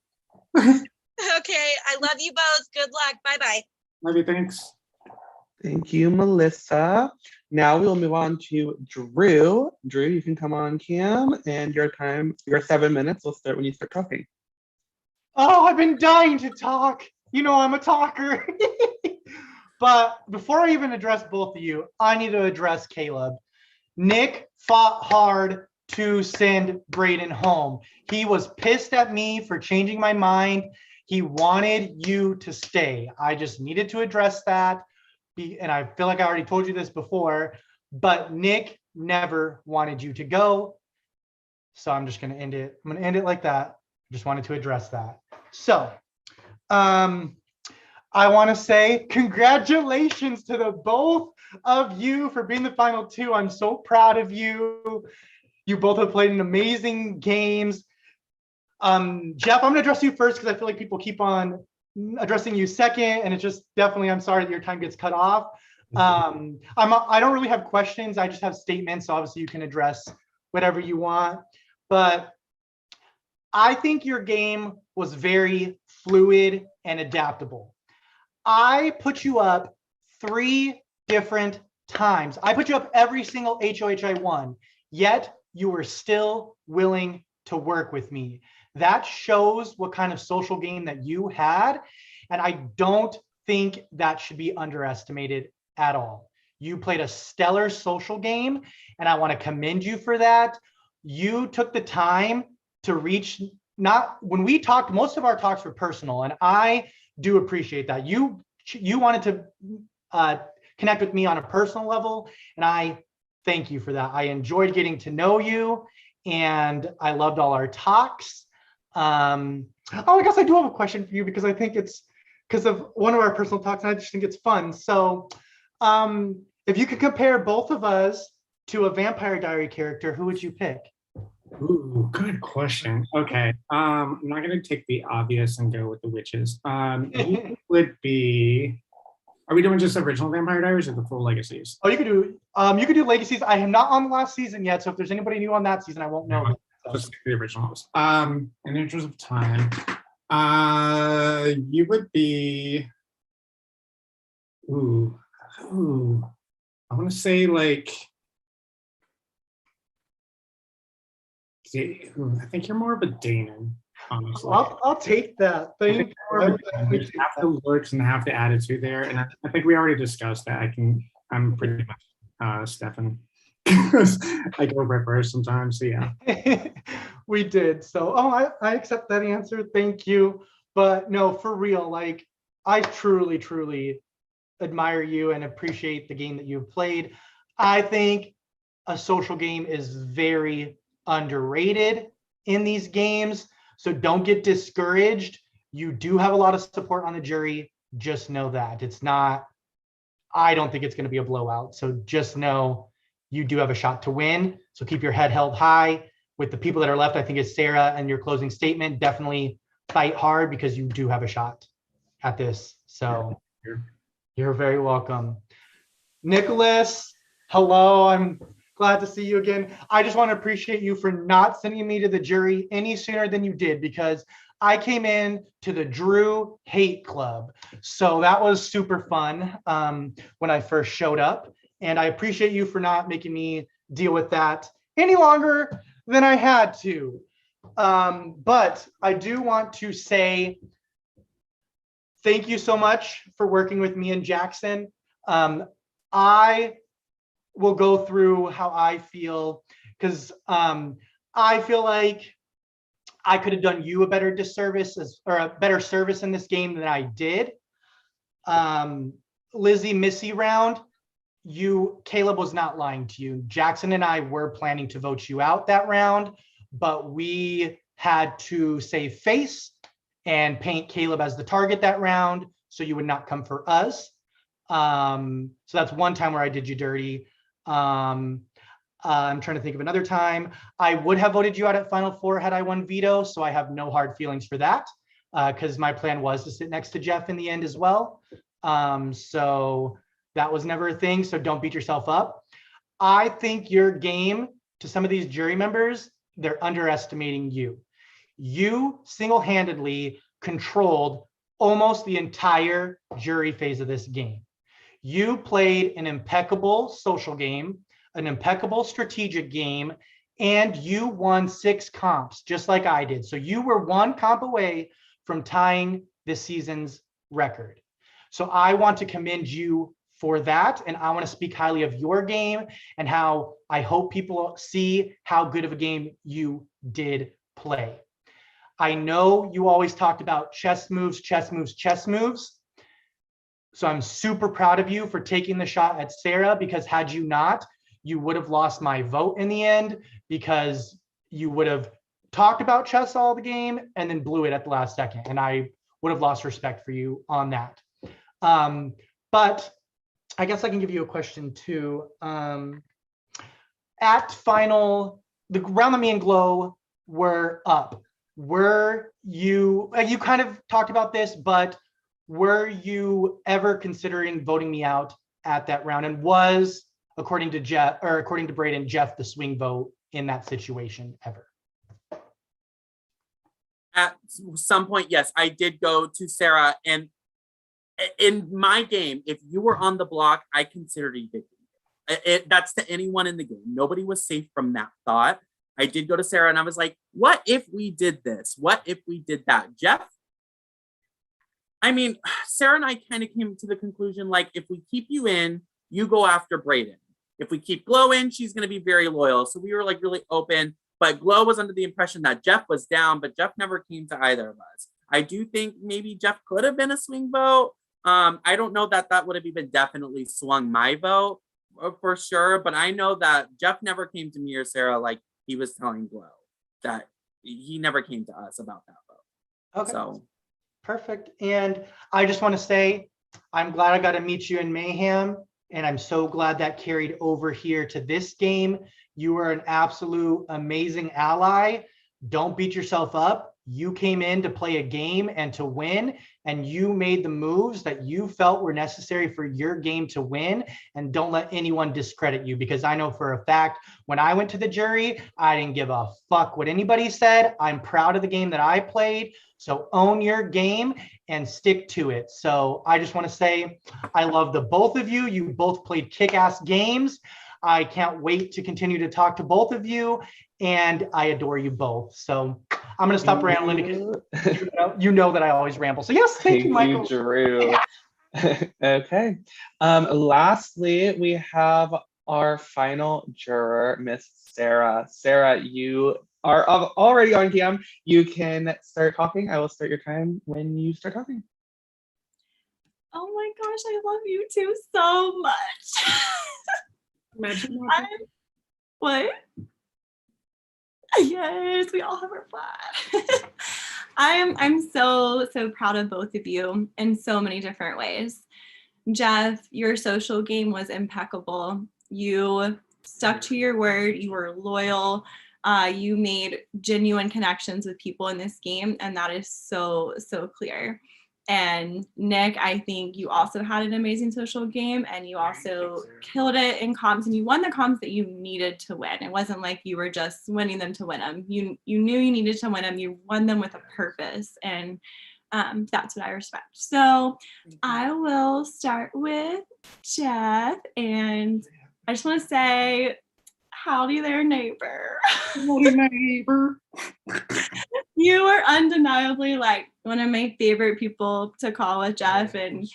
Okay, I love you both. Good luck. Bye-bye. Love you. Thanks. Thank you, Melissa. Now we'll move on to Drew. Drew, you can come on cam, and your 7 minutes will start when you start talking. Oh, I've been dying to talk. You know, I'm a talker. But before I even address both of you, I need to address Caleb. Nick fought hard to send Brayden home. He was pissed at me for changing my mind. He wanted you to stay. I just needed to address that. And I feel like I already told you this before, but Nick never wanted you to go. So I'm just going to end it. I'm going to end it like that. Just wanted to address that. So, I want to say congratulations to the both of you for being the final two. I'm so proud of you. You both have played an amazing games. Jeff, I'm going to address you first because I feel like people keep on addressing you second, and it's just definitely, I'm sorry that your time gets cut off. I don't really have questions. I just have statements. So obviously you can address whatever you want, but I think your game was very fluid and adaptable. I put you up 3 different times. I put you up every single HOH I won, yet you were still willing to work with me. That shows what kind of social game that you had, and I don't think that should be underestimated at all. You played a stellar social game, and I want to commend you for that. You took the time to reach, not when we talked, most of our talks were personal, and I do appreciate that. You wanted to connect with me on a personal level, and I thank you for that. I enjoyed getting to know you, and I loved all our talks. I guess I do have a question for you, because I think it's because of one of our personal talks, and I just think it's fun. So if you could compare both of us to a Vampire Diary character, who would you pick? Ooh, good question. Okay. I'm not going to take the obvious and go with the witches. You would be, are we doing just original Vampire Diaries or the full legacies? Oh, you could do legacies. I am not on the last season yet, so if there's anybody new on that season, I won't know. Yet, so. Just the originals. In the interest of time, you would be, I want to say like, I think you're more of a Danon. honestly. I'll take that. Thank you. I There's appreciate half that. the looks and half the attitude there, and I think we already discussed that. I'm pretty much Stefan. I go reverse sometimes. So yeah. We did. So, I accept that answer. Thank you. But no, for real, like I truly, truly admire you and appreciate the game that you've played. I think a social game is very underrated in these games. So don't get discouraged. You do have a lot of support on the jury. Just know that it's not, I don't think it's going to be a blowout. So just know you do have a shot to win. So keep your head held high. With the people that are left, I think it's Sarah and your closing statement. Definitely fight hard because you do have a shot at this. So you're very welcome. Nicholas, hello. I'm glad to see you again. I just want to appreciate you for not sending me to the jury any sooner than you did, because I came in to the Drew Hate Club. So that was super fun when I first showed up. And I appreciate you for not making me deal with that any longer than I had to. But I do want to say thank you so much for working with me and Jackson. I will go through how I feel, because I feel like I could have done you a better disservice or a better service in this game than I did. Lizzie Missy round, Caleb was not lying to you. Jackson and I were planning to vote you out that round, but we had to save face and paint Caleb as the target that round, so you would not come for us. So that's one time where I did you dirty. I'm trying to think of another time. I would have voted you out at Final Four had I won veto, so I have no hard feelings for that, because my plan was to sit next to Jeff in the end as well. So that was never a thing, so don't beat yourself up. I think your game, to some of these jury members, they're underestimating you. You single-handedly controlled almost the entire jury phase of this game. You played an impeccable social game, an impeccable strategic game, and you won 6 comps, just like I did. So you were 1 comp away from tying this season's record. So I want to commend you for that. And I want to speak highly of your game and how I hope people see how good of a game you did play. I know you always talked about chess moves, chess moves, chess moves. So I'm super proud of you for taking the shot at Sarah, because had you not, you would have lost my vote in the end, because you would have talked about chess all the game and then blew it at the last second. And I would have lost respect for you on that. But I guess I can give you a question too. At final, the round that me and Glow were up, were you kind of talked about this, but were you ever considering voting me out at that round? And was, according to Brayden, Jeff the swing vote in that situation ever? At some point, yes, I did go to Sarah, and in my game, if you were on the block, I considered evicting. That's to anyone in the game. Nobody was safe from that thought. I did go to Sarah and I was like, what if we did this? What if we did that? Jeff? I mean, Sarah and I kind of came to the conclusion, like, if we keep you in, you go after Brayden. If we keep Glow in, she's going to be very loyal. So we were like really open, but Glow was under the impression that Jeff was down, but Jeff never came to either of us. I do think maybe Jeff could have been a swing vote. I don't know that that would have even definitely swung my vote for sure, but I know that Jeff never came to me or Sarah like he was telling Glow, that he never came to us about that vote. Okay. So Perfect. And I just want to say, I'm glad I got to meet you in Mayhem, and I'm so glad that carried over here to this game. You were an absolute amazing ally. Don't beat yourself up. You came in to play a game and to win, and you made the moves that you felt were necessary for your game to win. And don't let anyone discredit you, because I know for a fact when I went to the jury, I didn't give a fuck what anybody said. I'm proud of the game that I played. So own your game and stick to it. So I just want to say I love the both of you. You both played kick-ass games. I can't wait to continue to talk to both of you, and I adore you both. So I'm going to stop rambling because you know that I always ramble. So yes, thank you, Michael. Drew. Okay. Lastly, we have our final juror, Miss Sarah. Sarah, you are already on cam. You can start talking. I will start your time when you start talking. Oh my gosh, I love you two so much. Imagine What? Yes, we all have our flag. I'm so proud of both of you in so many different ways. Jeff, your social game was impeccable. You stuck to your word, you were loyal, you made genuine connections with people in this game, and that is so clear. And Nick, I think you also had an amazing social game, and you also killed it in comps, and you won the comps that you needed to win. It wasn't like you were just winning them to win them. You knew you needed to win them. You won them with a purpose, and that's what I respect. So I will start with Jeff, and I just want to say, howdy there, neighbor. Howdy, neighbor. You are undeniably like one of my favorite people to call with Jeff, and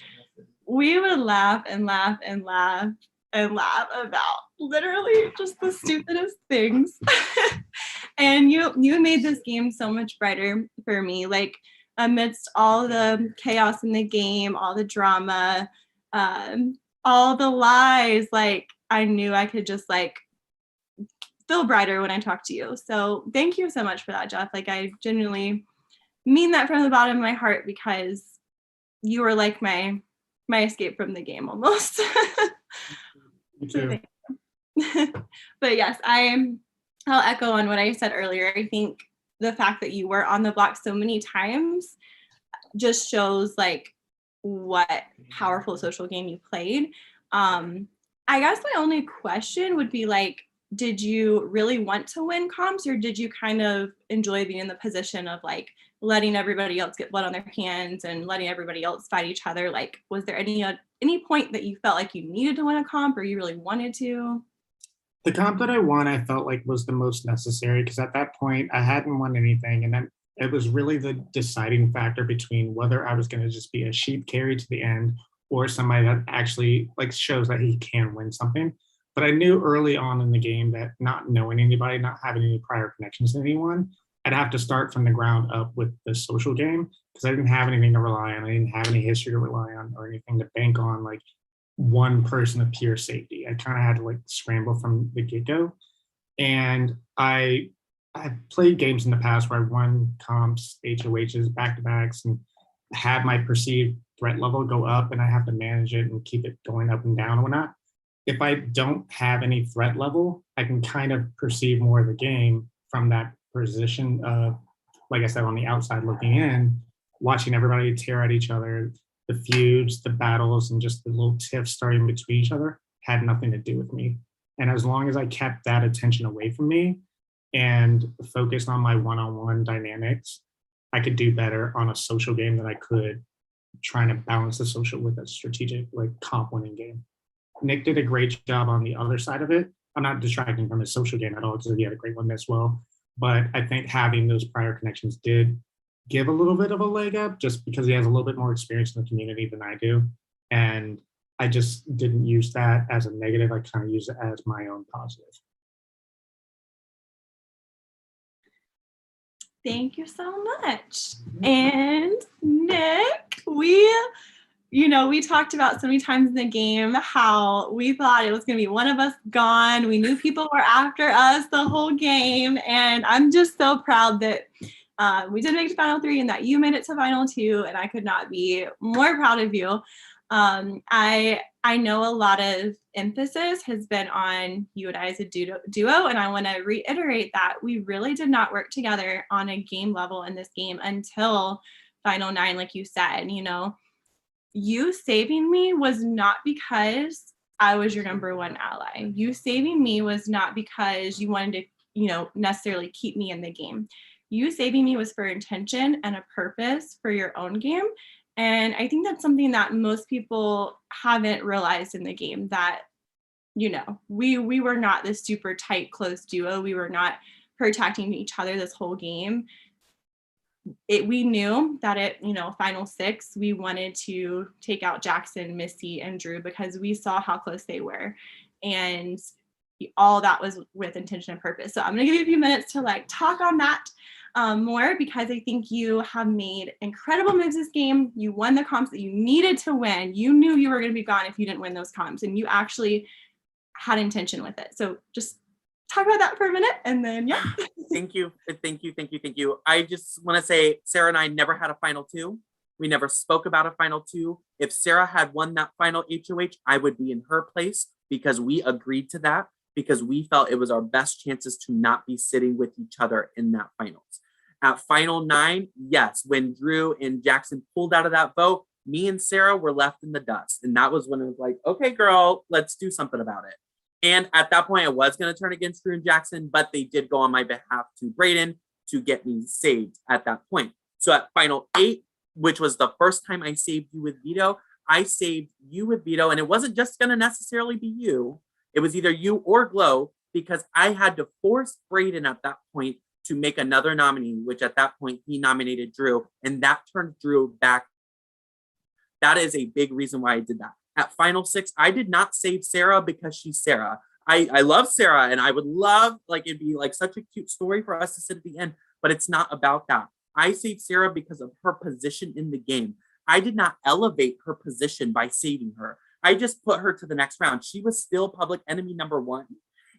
we would laugh and laugh and laugh and laugh about literally just the stupidest things. And you made this game so much brighter for me. Like amidst all the chaos in the game, all the drama, all the lies, like I knew I could just like feel brighter when I talk to you. So thank you so much for that, Jeff. Like I genuinely mean that from the bottom of my heart, because you were like my escape from the game almost. You too. But yes, I'll echo on what I said earlier. I think the fact that you were on the block so many times just shows like what powerful social game you played. I guess my only question would be like, did you really want to win comps, or did you kind of enjoy being in the position of like letting everybody else get blood on their hands and letting everybody else fight each other? Like, was there any point that you felt like you needed to win a comp, or you really wanted to? The comp that I won, I felt like was the most necessary, because at that point I hadn't won anything, and then it was really the deciding factor between whether I was going to just be a sheep carry to the end or somebody that actually like shows that he can win something. But I knew early on in the game that not knowing anybody, not having any prior connections to anyone, I'd have to start from the ground up with the social game, because I didn't have anything to rely on. I didn't have any history to rely on or anything to bank on, like one person of pure safety. I kind of had to like scramble from the get-go. And I've played games in the past where I won comps, HOHs, back-to-backs, and had my perceived threat level go up, and I have to manage it and keep it going up and down or whatnot. If I don't have any threat level, I can kind of perceive more of the game from that position of, like I said, on the outside looking in, watching everybody tear at each other. The feuds, the battles, and just the little tiffs starting between each other had nothing to do with me. And as long as I kept that attention away from me and focused on my one-on-one dynamics, I could do better on a social game than I could trying to balance the social with a strategic, like comp winning game. Nick did a great job on the other side of it. I'm not distracting from his social game at all, because he had a great one as well. But I think having those prior connections did give a little bit of a leg up, just because he has a little bit more experience in the community than I do. And I just didn't use that as a negative. I kind of use it as my own positive. Thank you so much. And Nick, we talked about so many times in the game how we thought it was going to be one of us gone. We knew people were after us the whole game. And I'm just so proud that we did make it to final 3 and that you made it to final 2. And I could not be more proud of you. I know a lot of emphasis has been on you and I as a duo, and I want to reiterate that we really did not work together on a game level in this game until final 9, like you said. You saving me was not because I was your number one ally. You saving me was not because you wanted to, necessarily keep me in the game. You saving me was for intention and a purpose for your own game. And I think that's something that most people haven't realized in the game, that, we were not this super tight, close duo. We were not protecting each other this whole game. we knew that at, final 6, we wanted to take out Jackson, Missy, and Drew because we saw how close they were. And all that was with intention and purpose. So I'm going to give you a few minutes to like talk on that more, because I think you have made incredible moves this game. You won the comps that you needed to win. You knew you were going to be gone if you didn't win those comps, and you actually had intention with it. So just talk about that for a minute, and then yeah. Thank you. I just want to say Sarah and I never had a final 2. We never spoke about a final 2. If Sarah had won that final HOH, I would be in her place because we agreed to that, because we felt it was our best chances to not be sitting with each other in that finals. At final 9, yes, when Drew and Jackson pulled out of that vote, me and Sarah were left in the dust. And that was when it was like, okay, girl, let's do something about it. And at that point, I was going to turn against Drew and Jackson, but they did go on my behalf to Brayden to get me saved at that point. So at final 8, which was the first time I saved you with veto, I saved you with veto. And it wasn't just going to necessarily be you. It was either you or Glow, because I had to force Brayden at that point to make another nominee, which at that point he nominated Drew, and that turned Drew back. That is a big reason why I did that. At final 6, I did not save Sarah because she's Sarah. I love Sarah, and I would love, like, it'd be like such a cute story for us to sit at the end, but it's not about that. I saved Sarah because of her position in the game. I did not elevate her position by saving her. I just put her to the next round. She was still public enemy number 1.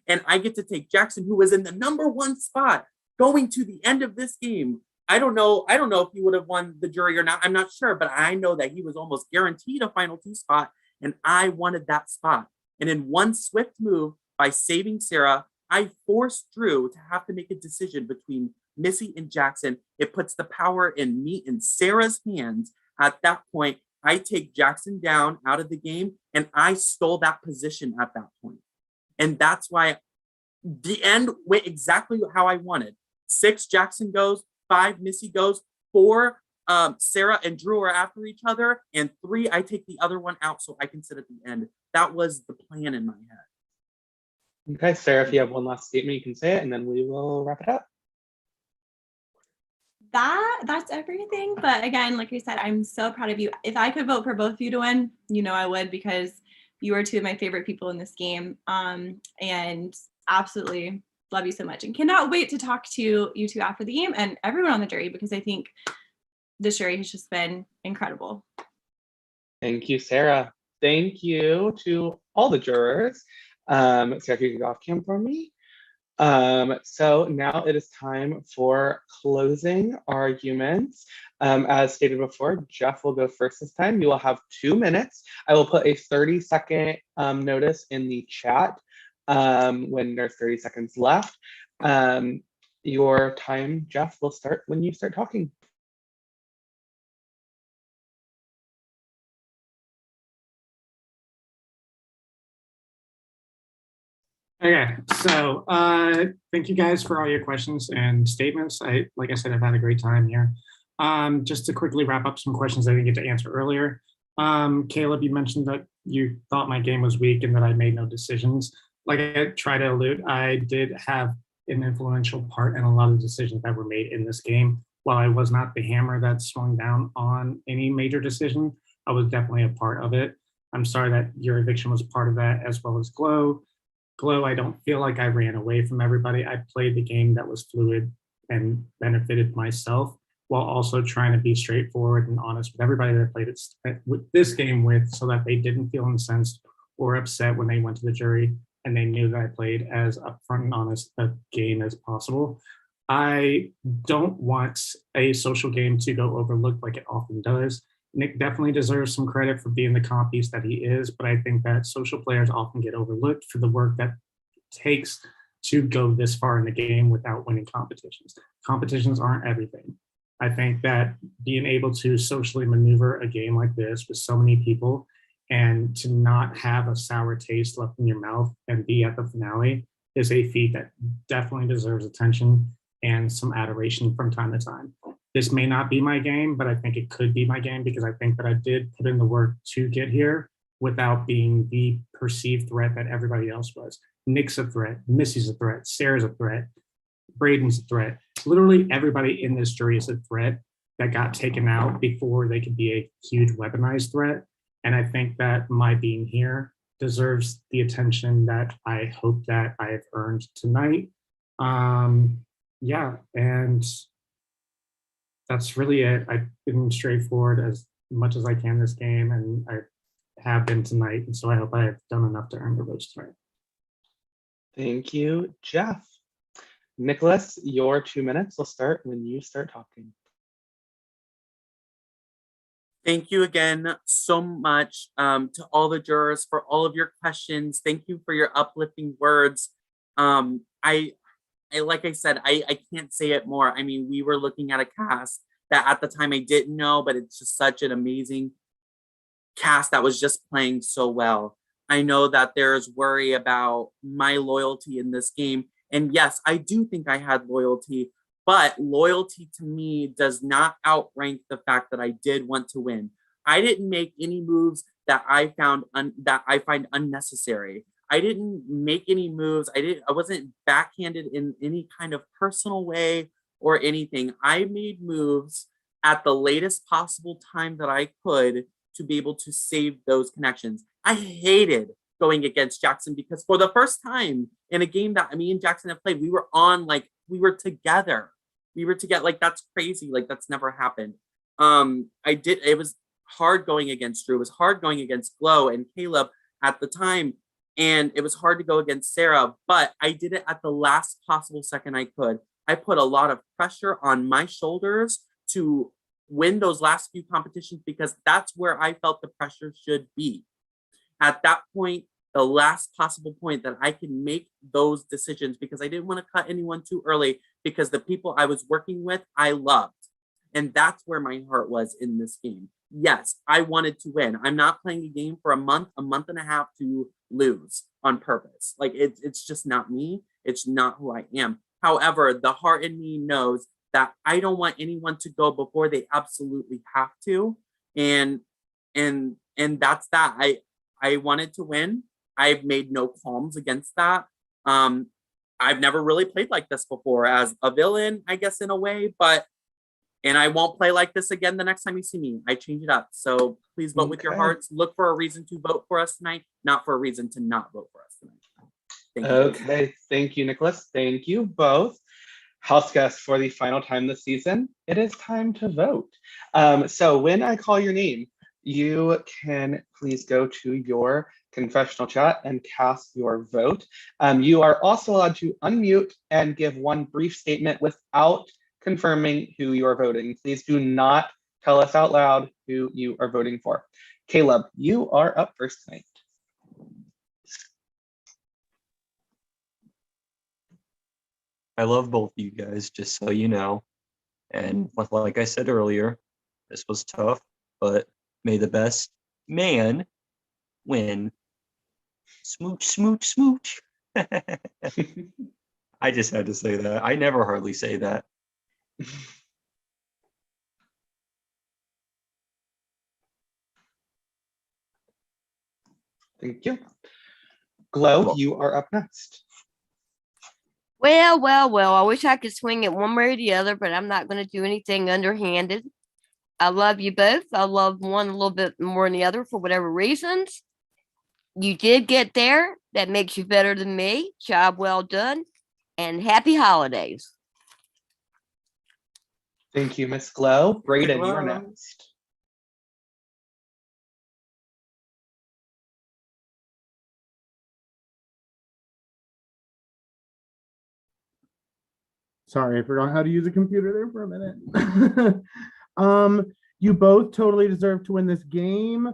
And I get to take Jackson, who was in the number 1 spot, going to the end of this game. I don't know if he would have won the jury or not. I'm not sure, but I know that he was almost guaranteed a final 2 spot, and I wanted that spot. And in one swift move, by saving Sarah, I forced Drew to have to make a decision between Missy and Jackson. It puts the power in me and Sarah's hands. At that point, I take Jackson down out of the game, and I stole that position at that point. And that's why the end went exactly how I wanted. 6, Jackson goes. 5, Missy goes. 4, Sarah and Drew are after each other. And 3, I take the other one out so I can sit at the end. That was the plan in my head. Okay, Sarah, if you have one last statement, you can say it, and then we will wrap it up. That's everything. But again, like I said, I'm so proud of you. If I could vote for both of you to win, I would, because you are 2 of my favorite people in this game. And absolutely love you so much, and cannot wait to talk to you 2 after the game and everyone on the jury, because I think this jury has just been incredible. Thank you, Sarah. Thank you to all the jurors. Sarah, if you could go off cam for me. So now it is time for closing arguments. As stated before, Jeff will go first this time. You will have 2 minutes. I will put a 30-second notice in the chat when there's 30 seconds left. Your time, Jeff, will start when you start talking. Okay, so thank you guys for all your questions and statements. Like I said, I've had a great time here. Just to quickly wrap up some questions I didn't get to answer earlier. Caleb, you mentioned that you thought my game was weak and that I made no decisions. Like I tried to allude, I did have an influential part in a lot of decisions that were made in this game. While I was not the hammer that swung down on any major decision, I was definitely a part of it. I'm sorry that your eviction was part of that, as well as Glow. Glow, I don't feel like I ran away from everybody. I played the game that was fluid and benefited myself, while also trying to be straightforward and honest with everybody that I played with this game with, so that they didn't feel incensed or upset when they went to the jury, and they knew that I played as upfront and honest a game as possible. I don't want a social game to go overlooked like it often does. Nick definitely deserves some credit for being the comp beast that he is, but I think that social players often get overlooked for the work that takes to go this far in the game without winning competitions. Competitions aren't everything. I think that being able to socially maneuver a game like this with so many people and to not have a sour taste left in your mouth and be at the finale is a feat that definitely deserves attention and some adoration from time to time. This may not be my game, but I think it could be my game, because I think that I did put in the work to get here without being the perceived threat that everybody else was. Nick's a threat, Missy's a threat, Sarah's a threat, Brayden's a threat. literally everybody in this jury is a threat that got taken out before they could be a huge weaponized threat. And I think that my being here deserves the attention that I hope that I have earned tonight. Yeah, and that's really it. I've been straightforward as much as I can this game, and I have been tonight. And so I hope I have done enough to earn the votes tonight. Thank you, Jeff. Nicholas, your 2 minutes will start when you start talking. Thank you again so much to all the jurors for all of your questions. Thank you for your uplifting words. I like I said, I can't say it more. I mean, we were looking at a cast that at the time I didn't know, but it's just such an amazing cast that was just playing so well. I know that there's worry about my loyalty in this game. And yes, I do think I had loyalty, but loyalty to me does not outrank the fact that I did want to win. I didn't make any moves that I found that I find unnecessary. I didn't make any moves. I wasn't backhanded in any kind of personal way or anything. I made moves at the latest possible time that I could to be able to save those connections. I hated going against Jackson because for the first time in a game that me and Jackson have played, we were together. We were together. Like, that's crazy. Like, that's never happened. It was hard going against Drew. It was hard going against Glow and Caleb at the time. And it was hard to go against Sarah, but I did it at the last possible second I could. I put a lot of pressure on my shoulders to win those last few competitions because that's where I felt the pressure should be. At that point, the last possible point that I can make those decisions, because I didn't want to cut anyone too early, because the people I was working with, I loved. And that's where my heart was in this game. Yes, I wanted to win. I'm not playing a game for a month and a half to lose on purpose. Like, it's just not me. It's not who I am. However, the heart in me knows that I don't want anyone to go before they absolutely have to. And that's that. I wanted to win. I've made no qualms against that. I've never really played like this before as a villain, I guess, in a way, and I won't play like this again the next time you see me. I change it up. So please vote with your hearts. Look for a reason to vote for us tonight, not for a reason to not vote for us tonight. Thank you. Okay, thank you, Nicholas. Thank you both. House guests, for the final time this season, it is time to vote. So when I call your name, you can please go to your confessional chat and cast your vote. You are also allowed to unmute and give one brief statement without confirming who you are voting. Please do not tell us out loud who you are voting for. Caleb, you are up first tonight. I love both of you guys, just so you know. And like I said earlier, this was tough, but may the best man win. Smooch, smooch, smooch. I just had to say that. I never hardly say that. Thank you. Glow, you are up next. Well, I wish I could swing it one way or the other, but I'm not going to do anything underhanded. I love you both. I love one a little bit more than the other for whatever reasons. You did get there. That makes you better than me. Job well done. And happy holidays. Thank you, Miss Glow. Brayden, you are next. Sorry, I forgot how to use a computer there for a minute. You both totally deserve to win this game.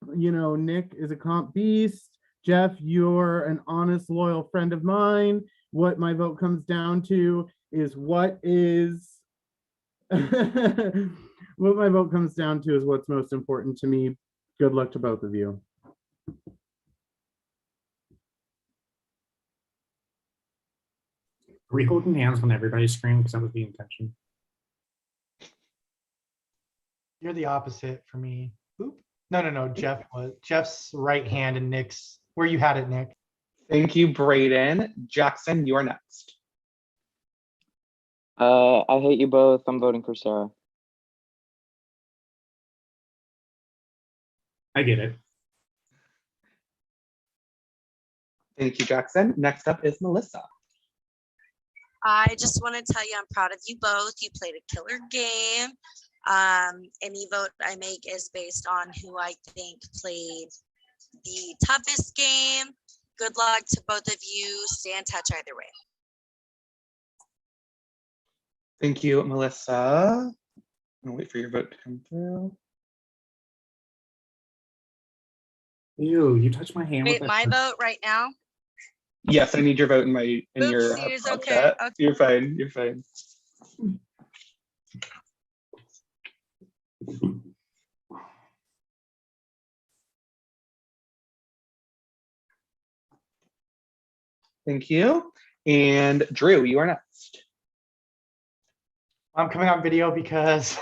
Nick is a comp beast. Jeff, you're an honest, loyal friend of mine. What my vote comes down to is what's most important to me. Good luck to both of you. Are we holding hands on everybody's screen? Because that was the intention. You're the opposite for me. Oop. No. Jeff's right hand and Nick's where you had it, Nick. Thank you, Brayden. Jackson, you are next. I hate you both. I'm voting for Sarah. I get it. Thank you, Jackson. Next up is Melissa. I just want to tell you I'm proud of you both. You played a killer game. Any vote I make is based on who I think played the toughest game. Good luck to both of you. Stay in touch either way. Thank you, Melissa. I'm gonna wait for your vote to come through. Ew, you touched my hand Wait, with my that. vote right now? Yes, I need your vote in your Oopsies, prop okay, chat. okay. You're fine. You're fine. Thank you. And Drew, you are next. I'm coming on video because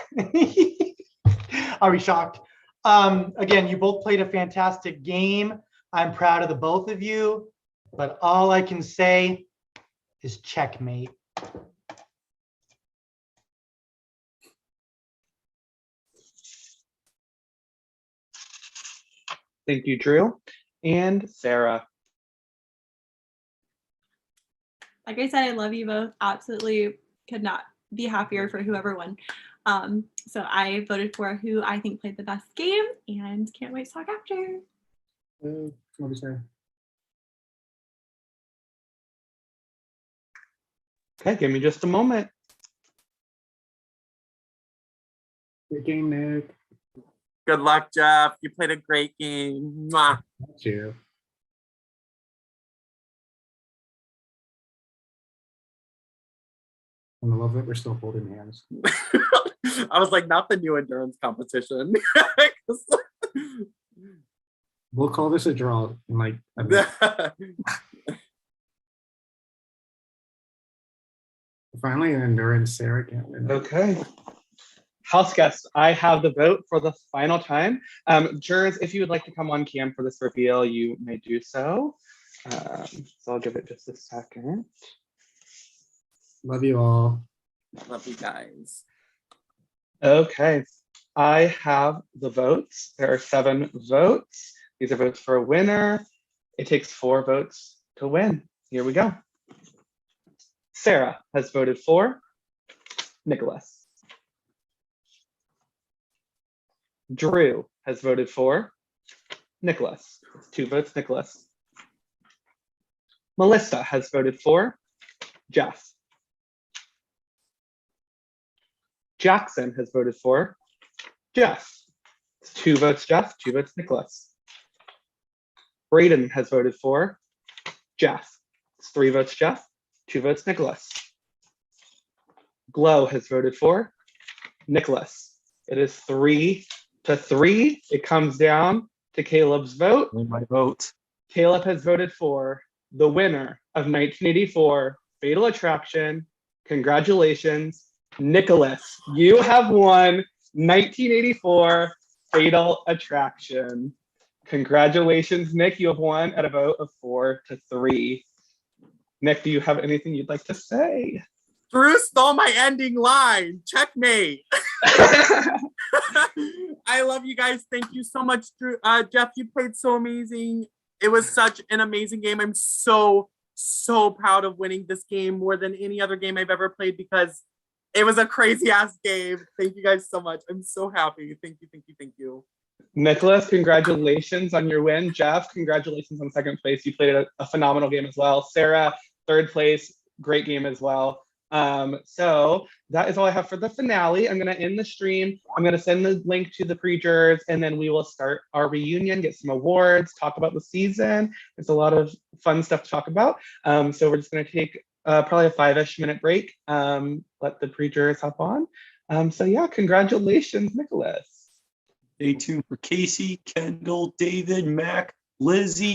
I'll be shocked. Again, you both played a fantastic game. I'm proud of the both of you, but all I can say is checkmate. Thank you, Drew. And Sarah. Like I said, I love you both. Absolutely could not be happier for whoever won. So I voted for who I think played the best game and can't wait to talk after. What was that? Okay, give me just a moment. Good game, Nick. Good luck, Jeff. You played a great game. Mwah. Thank you. And I love that we're still holding hands. I was like, not the new endurance competition. We'll call this a draw in like a minute. Finally, an endurance Sarah can't win. Okay. House guests, I have the vote for the final time. Jurors, if you would like to come on cam for this reveal, you may do so. So I'll give it just a second. Love you all. Love you guys. Okay, I have the votes. There are 7 votes. These are votes for a winner. It takes 4 votes to win. Here we go. Sarah has voted for Nicholas. Drew has voted for Nicholas. 2 votes, Nicholas. Melissa has voted for Jeff. Jackson has voted for Jeff. 2 votes, Jeff. 2 votes, Nicholas. Brayden has voted for Jeff. 3 votes, Jeff. 2 votes, Nicholas. Glow has voted for Nicholas. It is 3-3. It comes down to Caleb's vote. My vote. Caleb has voted for the winner of 1984 Fatal Attraction. Congratulations, Nicholas. You have won 1984 Fatal Attraction. Congratulations, Nick. You have won at a vote of 4-3. Nick, do you have anything you'd like to say? Drew stole my ending line. Checkmate. I love you guys. Thank you so much, Drew. Jeff, you played so amazing. It was such an amazing game. I'm so proud of winning this game more than any other game I've ever played because it was a crazy ass game. Thank you guys so much. I'm so happy. Thank you. Nicholas, congratulations on your win. Jeff, congratulations on 2nd place. You played a phenomenal game as well. Sarah, 3rd place, great game as well. So that is all I have for the finale. I'm going to end the stream. I'm going to send the link to the pre-jurors, and then we will start our reunion, get some awards, talk about the season. There's a lot of fun stuff to talk about. So we're just going to take probably a 5-ish minute break. Let the pre-jurors hop on. So yeah, congratulations, Nicholas. Stay tuned for Casey, Kendall, David, Mac, Lizzie,